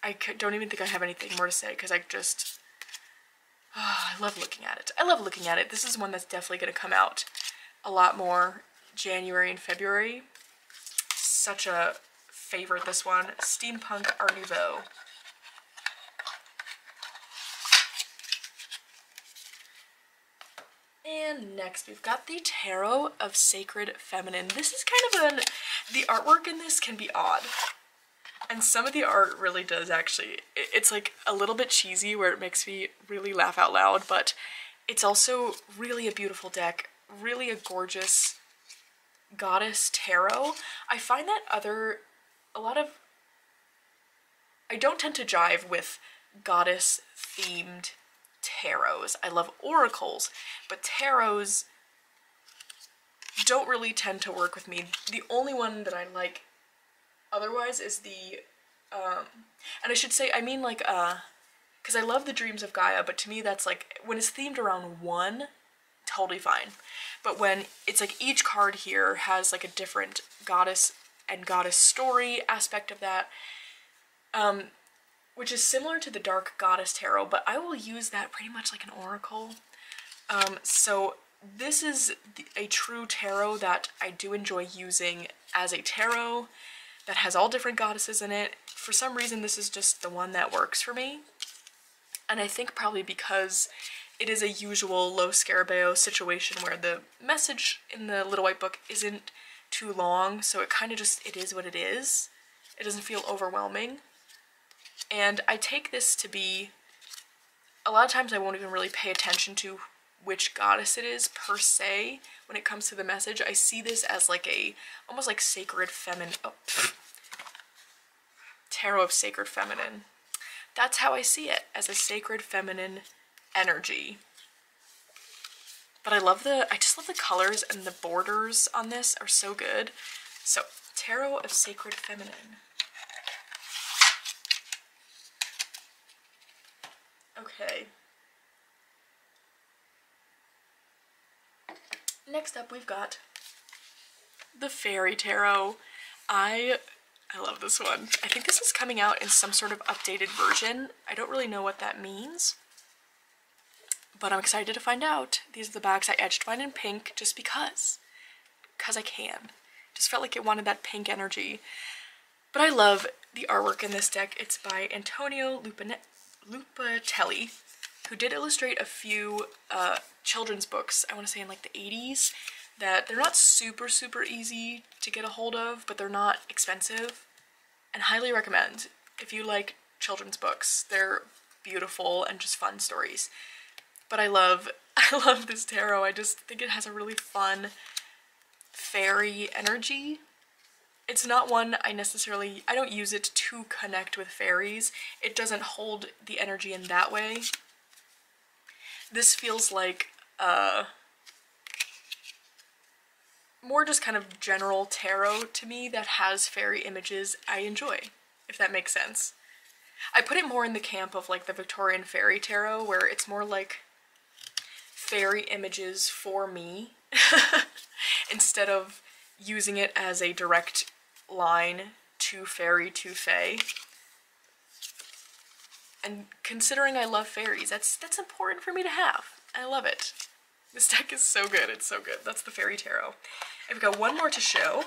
I don't even think I have anything more to say because I love looking at it. I love looking at it. This is one that's definitely going to come out a lot more January and February. Such a favorite, this one. Steampunk Art Nouveau. And next we've got the Tarot of Sacred Feminine. This is kind of the artwork in this can be odd. And some of the art really does actually, it's like a little bit cheesy where it makes me really laugh out loud, but it's also really a beautiful deck, really a gorgeous goddess tarot. I find that I don't tend to jive with goddess themed tarots. I love oracles, but tarots don't really tend to work with me. The only one that I like otherwise is the, and I should say, I mean like, because I love the Dreams of Gaia, but to me that's like, when it's themed around one, totally fine. But when it's like each card here has like a different goddess and goddess story aspect of that, which is similar to the Dark Goddess Tarot, but I will use that pretty much like an oracle. So this is a true tarot that I do enjoy using as a tarot that has all different goddesses in it. For some reason, this is just the one that works for me. And I think probably because it is a usual low scarabeo situation where the message in the Little White Book isn't too long, so it kind of just, it is what it is. It doesn't feel overwhelming. And I take this to be, a lot of times I won't even really pay attention to which goddess it is per se when it comes to the message. I see this as like a, almost like sacred feminine, tarot of sacred feminine. That's how I see it, as a sacred feminine energy. But I just love the colors, and the borders on this are so good. So, Tarot of Sacred Feminine. Okay. Next up, we've got the Fairy Tarot. I love this one. I think this is coming out in some sort of updated version. I don't really know what that means, but I'm excited to find out. These are the backs. I edged mine in pink just because I can. Just felt like it wanted that pink energy. But I love the artwork in this deck. It's by Antonio Lupatelli, who did illustrate a few children's books, I want to say in like the 80s, that they're not super easy to get a hold of, but they're not expensive, and highly recommend if you like children's books. They're beautiful and just fun stories. But I love this tarot. I just think it has a really fun fairy energy. It's not one I don't use it to connect with fairies. It doesn't hold the energy in that way. This feels like more just kind of general tarot to me that has fairy images I enjoy, if that makes sense. I put it more in the camp of like the Victorian fairy tarot, where it's more like fairy images for me instead of using it as a direct line to fairy to fae. And considering I love fairies, that's important for me to have. I love it. This deck is so good. It's so good. That's the Fairy Tarot. And we've got one more to show.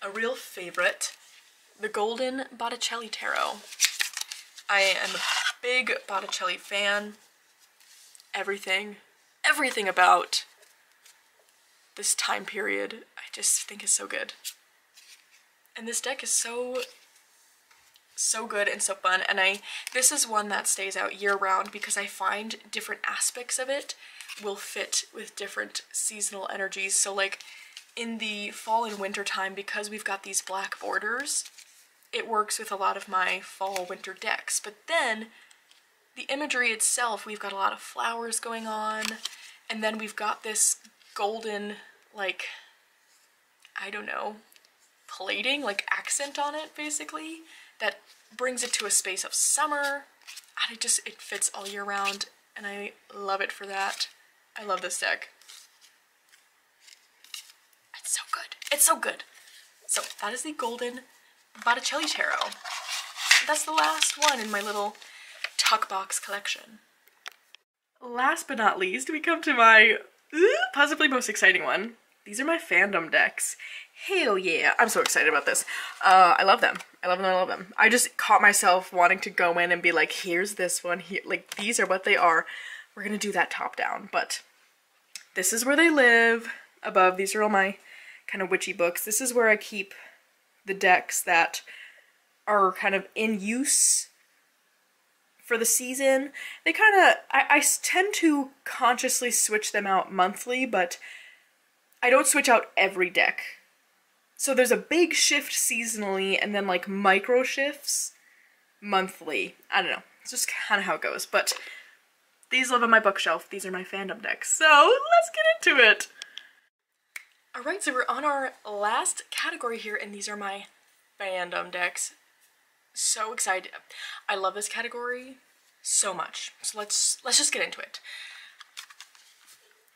A real favorite, the Golden Botticelli Tarot. I am a big Botticelli fan. Everything about this time period I just think is so good. And this deck is so good and so fun, and this is one that stays out year-round because I find different aspects of it will fit with different seasonal energies. So like in the fall and winter time, because we've got these black borders, it works with a lot of my fall winter decks. But then the imagery itself, we've got a lot of flowers going on, and then we've got this golden, like, I don't know, plating, like accent on it basically, that brings it to a space of summer, and it fits all year round, and I love it for that. I love this deck. It's so good. It's so good. So that is the Golden Botticelli Tarot. That's the last one in my little tuck box collection. Last but not least, we come to my possibly most exciting one. These are my Fandom decks. Hell yeah. I'm so excited about this. I love them. I love them, I love them. I just caught myself wanting to go in and be like, here's this one, here, like, these are what they are. We're gonna do that top down, but this is where they live. Above, these are all my kind of witchy books. This is where I keep the decks that are kind of in use for the season. They kind of, I tend to consciously switch them out monthly, but I don't switch out every deck. So there's a big shift seasonally and then like micro shifts monthly. I don't know. It's just kind of how it goes. But these live on my bookshelf. These are my Fandom decks. So let's get into it. Alright, so we're on our last category here, and these are my Fandom decks. So excited. I love this category so much. So let's just get into it.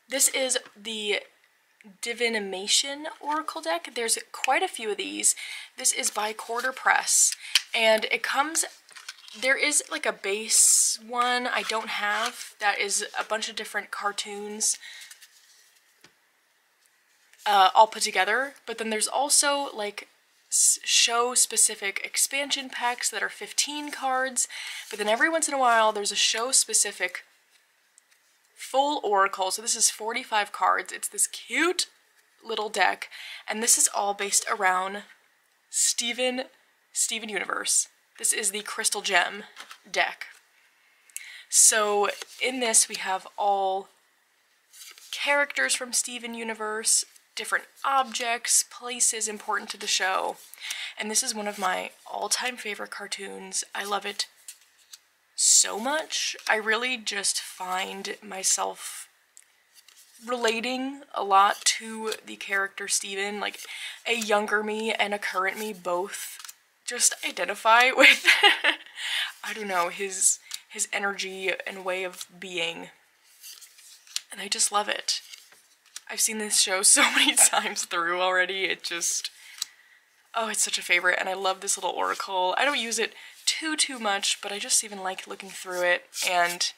This is the Divination Oracle deck. There's quite a few of these. This is by Quarter Press, and it comes there is like a base one I don't have that is a bunch of different cartoons all put together, but then there's also like show specific expansion packs that are 15 cards, but then every once in a while there's a show specific full Oracle. So this is 45 cards. It's this cute little deck, and this is all based around Steven Universe. This is the Crystal Gem deck. So in this we have all characters from Steven Universe, different objects, places important to the show, and this is one of my all-time favorite cartoons. I love it so much. I really just find myself relating a lot to the character Steven. Like, a younger me and a current me both just identify with I don't know, his energy and way of being, and I just love it. I've seen this show so many times through already. It just, oh, it's such a favorite, and I love this little oracle. I don't use it too much, but I just even like looking through it, and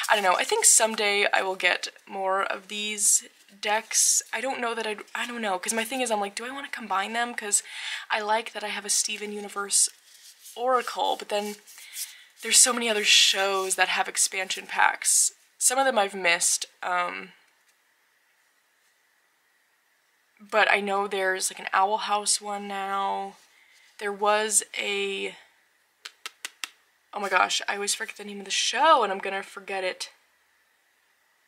I don't know, I think someday I will get more of these decks. I don't know that I don't know, because my thing is, I'm like, do I want to combine them? Because I like that I have a Steven Universe Oracle, but then there's so many other shows that have expansion packs. Some of them I've missed, but I know there's like an Owl House one now. There was a, oh my gosh, I always forget the name of the show, and I'm gonna forget it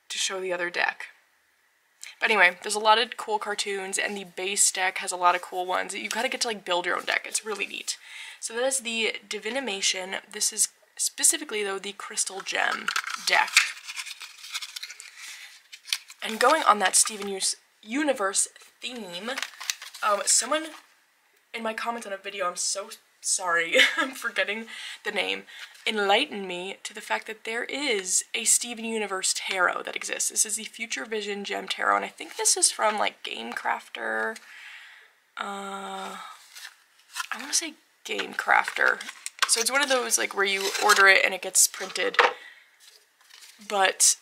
to show the other deck. But anyway, there's a lot of cool cartoons, and the base deck has a lot of cool ones. You gotta get to like build your own deck. It's really neat. So that is the Divination. This is specifically though the Crystal Gem deck. And going on that Steven Universe theme, someone in my comments on a video, I'm so sorry, I'm forgetting the name, enlightened me to the fact that there is a Steven Universe Tarot that exists. This is the Future Vision Gem Tarot, and I think this is from like Game Crafter. I want to say Game Crafter. So it's one of those like where you order it and it gets printed. But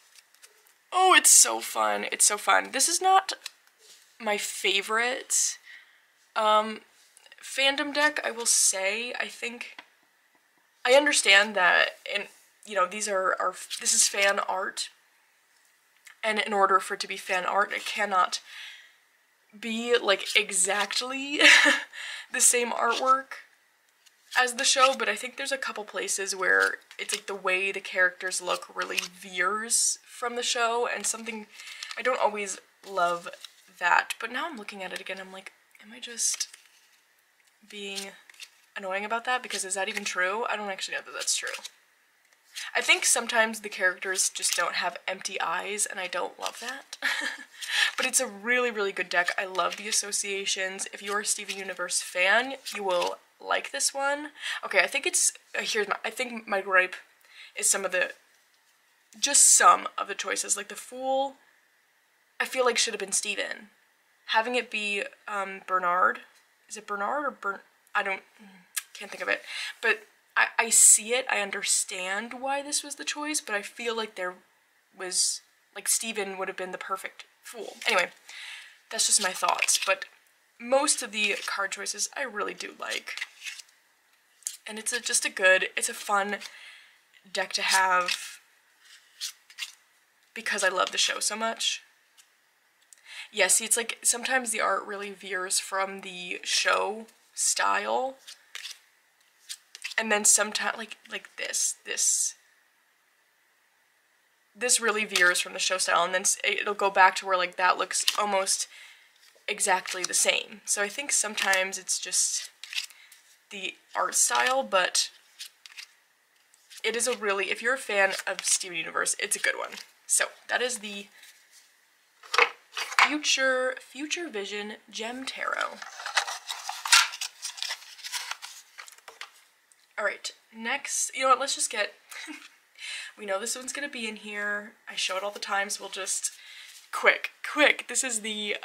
oh, it's so fun. It's so fun. This is not my favorite fandom deck, I will say. I think I understand that, and you know, these are this is fan art, and in order for it to be fan art, it cannot be like exactly the same artwork as the show, but I think there's a couple places where it's like the way the characters look really veers from the show, and something I don't always love that. But now I'm looking at it again, I'm like, am I just being annoying about that? Because is that even true? I don't actually know that that's true. I think sometimes the characters just don't have empty eyes, and I don't love that. But it's a really, really good deck. I love the associations. If you're a Steven Universe fan, you will like this one. Okay, I think it's, I think my gripe is just some of the choices. Like the Fool, I feel like should have been Steven. Having it be Bernard, is it Bernard or can't think of it. But I see it, I understand why this was the choice, but I feel like there was, like, Steven would have been the perfect Fool. Anyway, that's just my thoughts, but most of the card choices I really do like. And it's just a fun deck to have because I love the show so much. Yeah, see, it's like sometimes the art really veers from the show style, and then sometimes like this really veers from the show style, and then it'll go back to where like that looks almost exactly the same. So I think sometimes it's just the art style, but it is a really, if you're a fan of Steven Universe, it's a good one. So that is the Future Vision Gem Tarot. Alright, next, you know what, let's just get, we know this one's gonna be in here, I show it all the time, so we'll just, quick, this is the,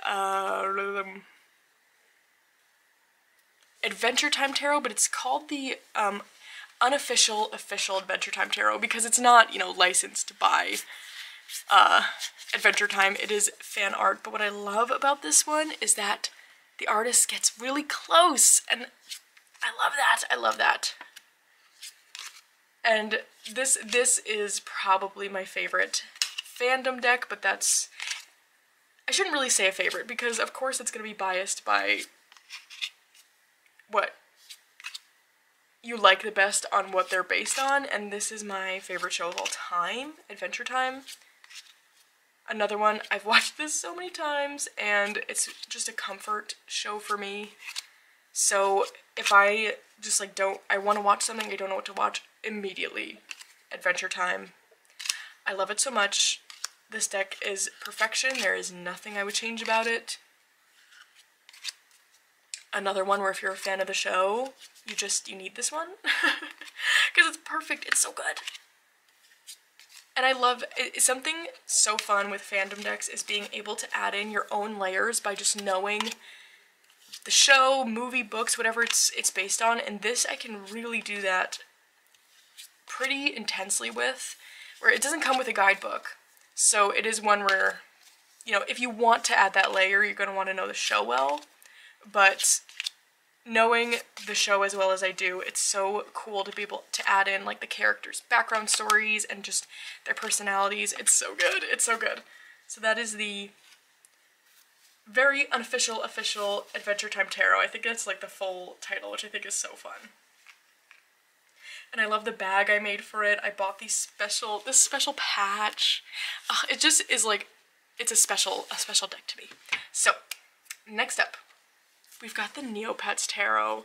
Adventure Time Tarot, but it's called the, unofficial, official Adventure Time Tarot, because it's not, you know, licensed by Adventure Time. It is fan art, but what I love about this one is that the artist gets really close, and I love that. I love that. And this is probably my favorite fandom deck, but that's, I shouldn't really say a favorite, because of course it's going to be biased by what you like the best on what they're based on, and this is my favorite show of all time, Adventure Time. Another one, I've watched this so many times, and it's just a comfort show for me. So if I just like I want to watch something, I don't know what to watch, immediately Adventure Time. I love it so much. This deck is perfection. There is nothing I would change about it. Another one where if you're a fan of the show, you need this one. Because it's perfect. It's so good. And I love it. Something so fun with fandom decks is being able to add in your own layers by just knowing the show, movie, books, whatever it's based on. And this, I can really do that pretty intensely with, where it doesn't come with a guidebook. So it is one where, you know, if you want to add that layer, you're going to want to know the show well. But knowing the show as well as I do, it's so cool to be able to add in like the characters' background stories and just their personalities. It's so good. It's so good. So that is the very unofficial, official Adventure Time Tarot. I think that's like the full title, which I think is so fun. And I love the bag I made for it. I bought this special patch. It just is like, it's a special deck to me. So, next up, we've got the Neopets Tarot.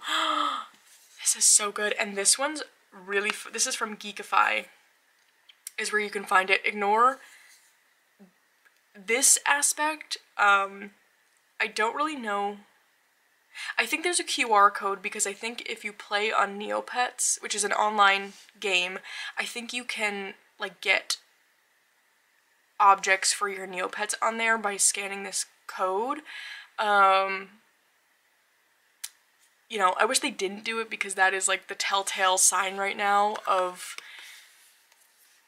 This is so good. And this one's really, this is from Geekify, is where you can find it. Ignore this aspect. I don't really know. I think there's a QR code, because I think if you play on Neopets, which is an online game, I think you can like get objects for your Neopets on there by scanning this code. You know, I wish they didn't do it, because that is like the telltale sign right now of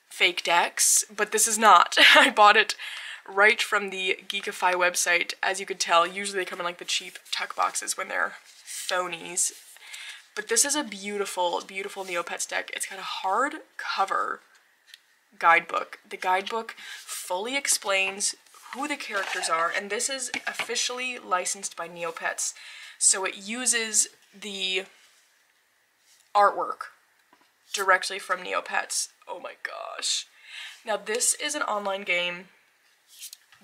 fake decks, but this is not. I bought it right from the Geekify website. As you could tell, usually they come in like the cheap tuck boxes when they're phonies. But this is a beautiful, beautiful Neopets deck. It's got a hardcover guidebook. The guidebook fully explains who the characters are, and this is officially licensed by Neopets. So it uses the artwork directly from Neopets. Oh my gosh. Now this is an online game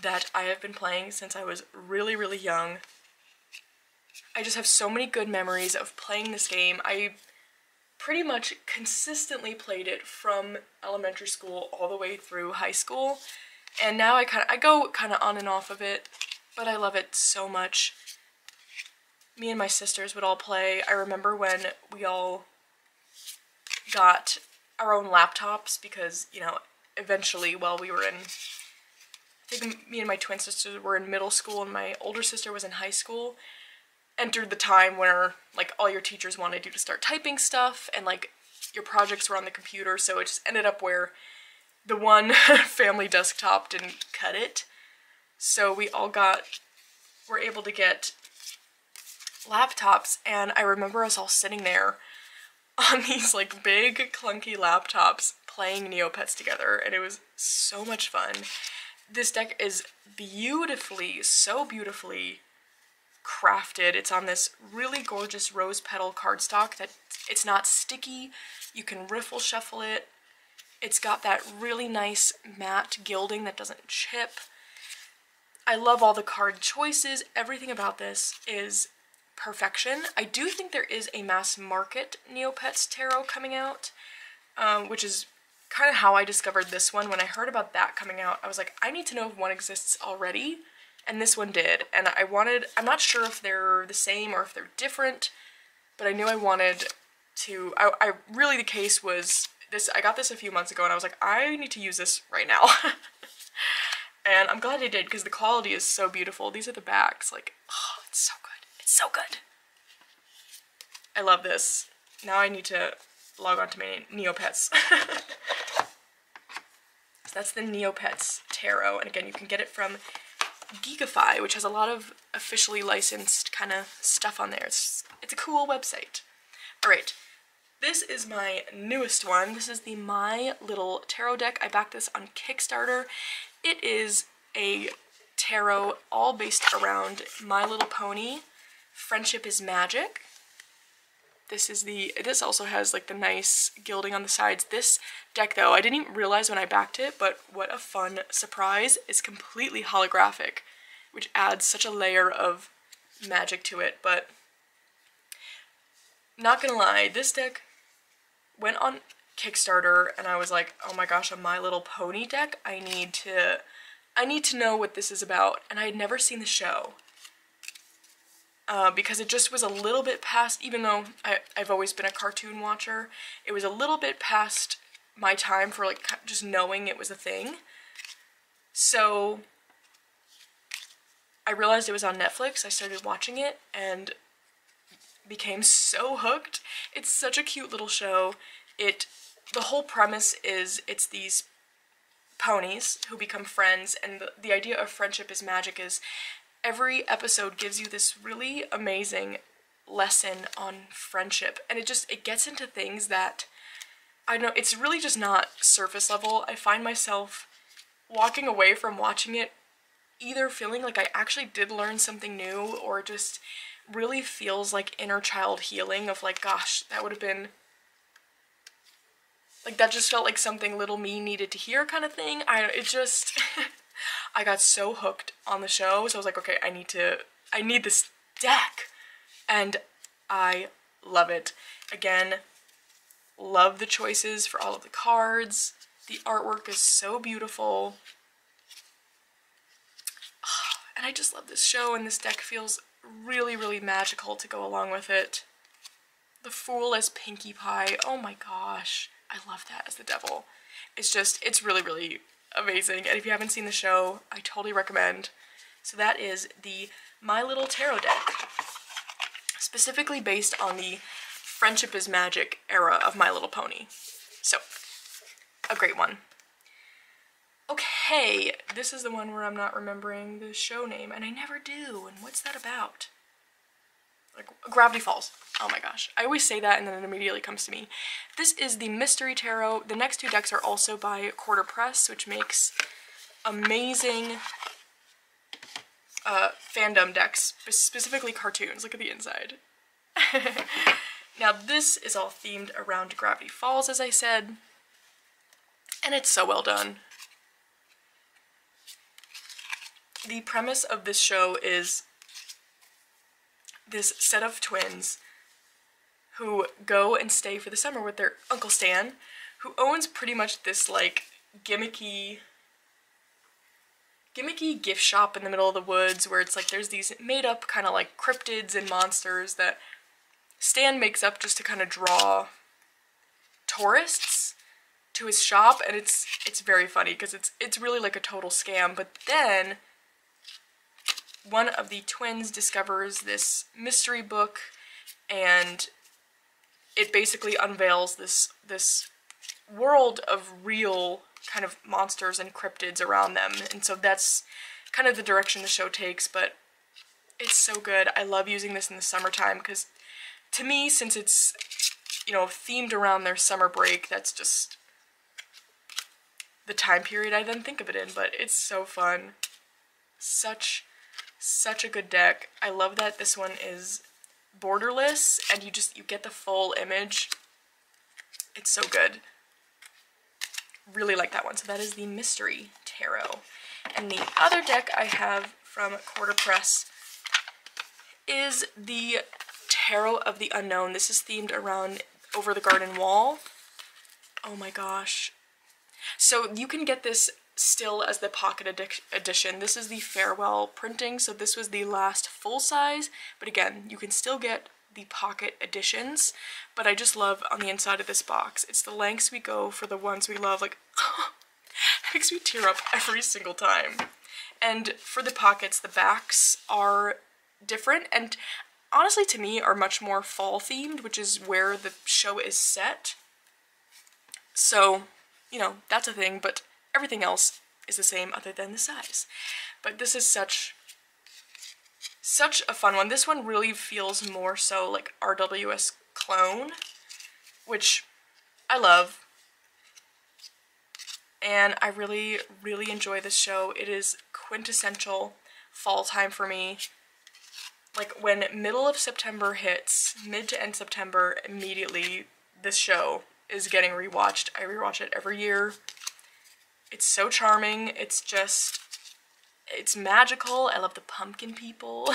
that I have been playing since I was really, really young. I just have so many good memories of playing this game. I pretty much consistently played it from elementary school all the way through high school. And now I go kind of on and off of it, but I love it so much. Me and my sisters would all play. I remember when we all got our own laptops, because, you know, eventually while we were in, I think me and my twin sisters were in middle school and my older sister was in high school, entered the time where like all your teachers wanted you to start typing stuff and like your projects were on the computer, so it just ended up where the one family desktop didn't cut it. So we all were able to get laptops, and I remember us all sitting there on these like big clunky laptops playing Neopets together, and it was so much fun. This deck is beautifully, so beautifully crafted. It's on this really gorgeous rose petal cardstock that it's not sticky. You can riffle shuffle it. It's got that really nice matte gilding that doesn't chip. I love all the card choices. Everything about this is perfection. I do think there is a mass market Neopets Tarot coming out, which is kind of how I discovered this one. When I heard about that coming out, I was like, I need to know if one exists already, and this one did. And I'm not sure if they're the same or if they're different, but I knew I wanted to, really the case was this. I got this a few months ago and I was like, I need to use this right now. And I'm glad I did, because the quality is so beautiful. These are the backs, like, oh, it's so good. It's so good. I love this. Now I need to log on to my Neopets. So that's the Neopets Tarot, and again, you can get it from Geekify, which has a lot of officially licensed kind of stuff on there. It's a cool website. Alright, this is my newest one. This is the My Little Tarot deck. I backed this on Kickstarter. It is a tarot all based around My Little Pony, Friendship is Magic. This also has like the nice gilding on the sides. This deck though, I didn't even realize when I backed it, but what a fun surprise. It's completely holographic, which adds such a layer of magic to it. But not gonna lie, this deck went on Kickstarter and I was like, oh my gosh, a My Little Pony deck? I need to know what this is about. And I had never seen the show. Because it just was a little bit past, even though I've always been a cartoon watcher, it was a little bit past my time for like just knowing it was a thing. So I realized it was on Netflix, I started watching it, and became so hooked. It's such a cute little show. The whole premise is it's these ponies who become friends, and the idea of Friendship is Magic is every episode gives you this really amazing lesson on friendship, and it gets into things that, I don't know, it's really just not surface level. I find myself walking away from watching it either feeling like I actually did learn something new, or just really feels like inner child healing of like, gosh, that would have been, like, that just felt like something little me needed to hear kind of thing. I got so hooked on the show, so I was like, okay, I need this deck, and I love it. Again, love the choices for all of the cards. The artwork is so beautiful. And I just love this show, and this deck feels really, really magical to go along with it. The Fool as Pinkie Pie, oh my gosh, I love that as the devil. It's really, really amazing, and if you haven't seen the show, I totally recommend. So that is the My Little Tarot deck, specifically based on the Friendship is Magic era of My Little Pony. So, a great one. Okay, this is the one where I'm not remembering the show name, and I never do, and what's that about? Like, Gravity Falls. Oh my gosh. I always say that and then it immediately comes to me. This is the Mystery Tarot. The next two decks are also by Quarter Press, which makes amazing fandom decks, specifically cartoons. Look at the inside. Now this is all themed around Gravity Falls, as I said, and it's so well done. The premise of this show is this set of twins who go and stay for the summer with their Uncle Stan, who owns pretty much this like gimmicky gift shop in the middle of the woods where it's like there's these made up kind of like cryptids and monsters that Stan makes up just to kind of draw tourists to his shop, and it's very funny because it's really like a total scam. But then one of the twins discovers this mystery book, and it basically unveils this world of real kind of monsters and cryptids around them. And so that's kind of the direction the show takes, but it's so good. I love using this in the summertime because to me, since it's, you know, themed around their summer break, that's just the time period I then think of it in, but it's so fun. Such a good deck. I love that this one is borderless and you get the full image. It's so good. Really like that one. So that is the Mystery Tarot. And the other deck I have from Quarter Press is the Tarot of the Unknown. This is themed around Over the Garden Wall. Oh my gosh. So you can get this still as the pocket edition. This is the farewell printing, so this was the last full size, but again, you can still get the pocket editions. But I just love on the inside of this box, it's the lengths we go for the ones we love. Like, it makes me tear up every single time. And for the pockets, the backs are different, and honestly to me are much more fall themed, which is where the show is set. So, you know, that's a thing, but everything else is the same other than the size. But this is such a fun one. This one really feels more so like RWS Clone, which I love. And I really, really enjoy this show. It is quintessential fall time for me. Like, when middle of September hits, mid to end September, immediately this show is getting rewatched. I rewatch it every year. It's so charming. It's just, it's magical. I love the pumpkin people.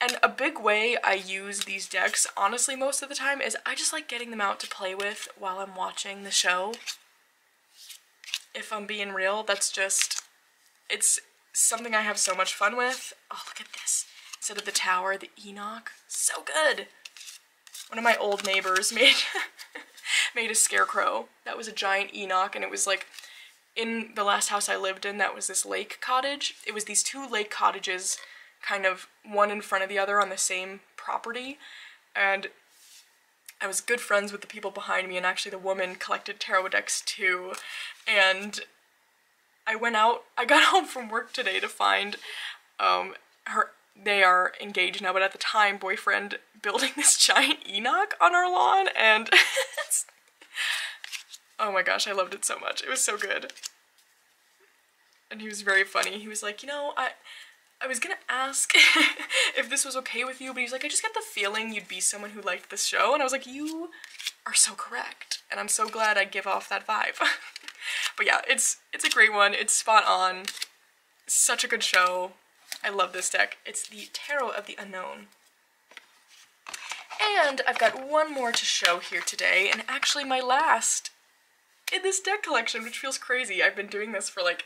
And a big way I use these decks, honestly, most of the time, is I just like getting them out to play with while I'm watching the show. If I'm being real, that's just, it's something I have so much fun with. Oh, look at this. Instead of the tower, the Enoch. So good. One of my old neighbors made made a scarecrow. That was a giant Enoch, and it was like, in the last house I lived in, that was this lake cottage. It was these two lake cottages, kind of one in front of the other on the same property, and I was good friends with the people behind me, and actually the woman collected tarot decks too. And I got home from work today to find they are engaged now, but at the time, boyfriend building this giant Enoch on our lawn, and oh my gosh, I loved it so much. It was so good. And he was very funny. He was like, you know, I was gonna ask if this was okay with you, but he's like, I just get the feeling you'd be someone who liked this show. And I was like, you are so correct. And I'm so glad I give off that vibe. But yeah, it's a great one. It's spot on. Such a good show. I love this deck. It's the Tarot of the Unknown. And I've got one more to show here today, and actually my last in this deck collection, which feels crazy. I've been doing this for like,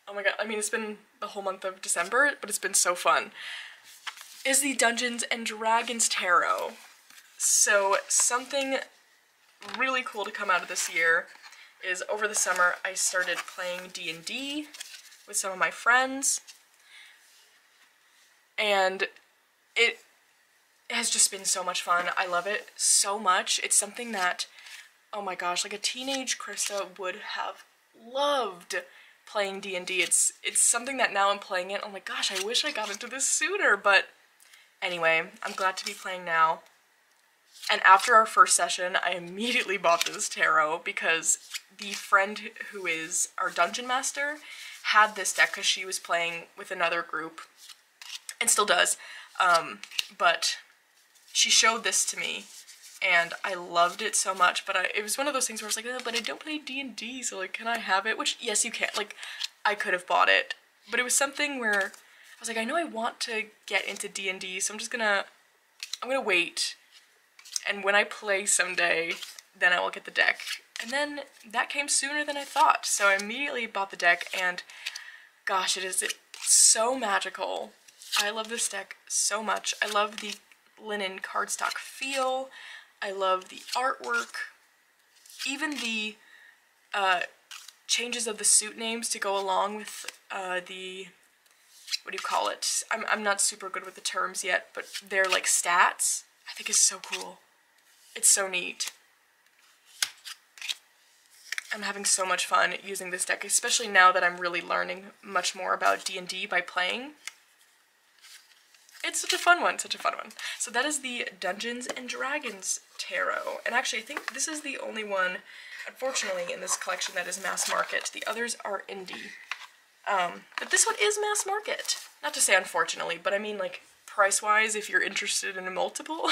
oh my god, I mean, it's been the whole month of December, but it's been so fun, is the Dungeons and Dragons Tarot. So something really cool to come out of this year is over the summer I started playing D&D with some of my friends, and it has just been so much fun. I love it so much. It's something that, oh my gosh, like a teenage Krista would have loved playing D&D. It's something that now I'm playing it, oh my gosh, I wish I got into this sooner, but anyway, I'm glad to be playing now. And after our first session, I immediately bought this tarot because the friend who is our dungeon master had this deck because she was playing with another group, and still does, but she showed this to me, and I loved it so much, but it was one of those things where I was like, oh, but I don't play D&D, so like, can I have it? Which, yes, you can. Like, I could have bought it, but it was something where I was like, I know I want to get into D&D, so I'm gonna wait, and when I play someday, then I will get the deck. And then that came sooner than I thought, so I immediately bought the deck, and gosh, it's so magical. I love this deck so much. I love the linen cardstock feel. I love the artwork. Even the changes of the suit names to go along with the, what do you call it? I'm not super good with the terms yet, but they're like stats. I think is so cool. It's so neat. I'm having so much fun using this deck, especially now that I'm really learning much more about D&D by playing. It's such a fun one, such a fun one. So that is the Dungeons and Dragons Tarot. And actually, I think this is the only one, unfortunately, in this collection that is mass market. The others are indie. But this one is mass market. Not to say unfortunately, but I mean like price-wise if you're interested in a multiple.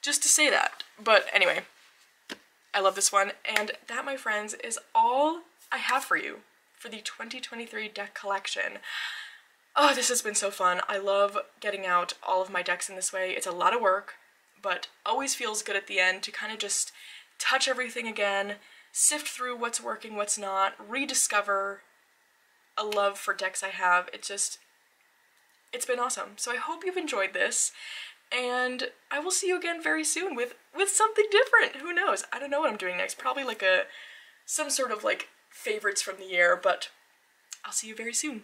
Just to say that. But anyway, I love this one. And that, my friends, is all I have for you for the 2023 deck collection. Oh, this has been so fun. I love getting out all of my decks in this way. It's a lot of work, but always feels good at the end to kind of just touch everything again, sift through what's working, what's not, rediscover a love for decks I have. It's been awesome. So I hope you've enjoyed this, and I will see you again very soon with something different. Who knows? I don't know what I'm doing next. Probably like some sort of like favorites from the year, but I'll see you very soon.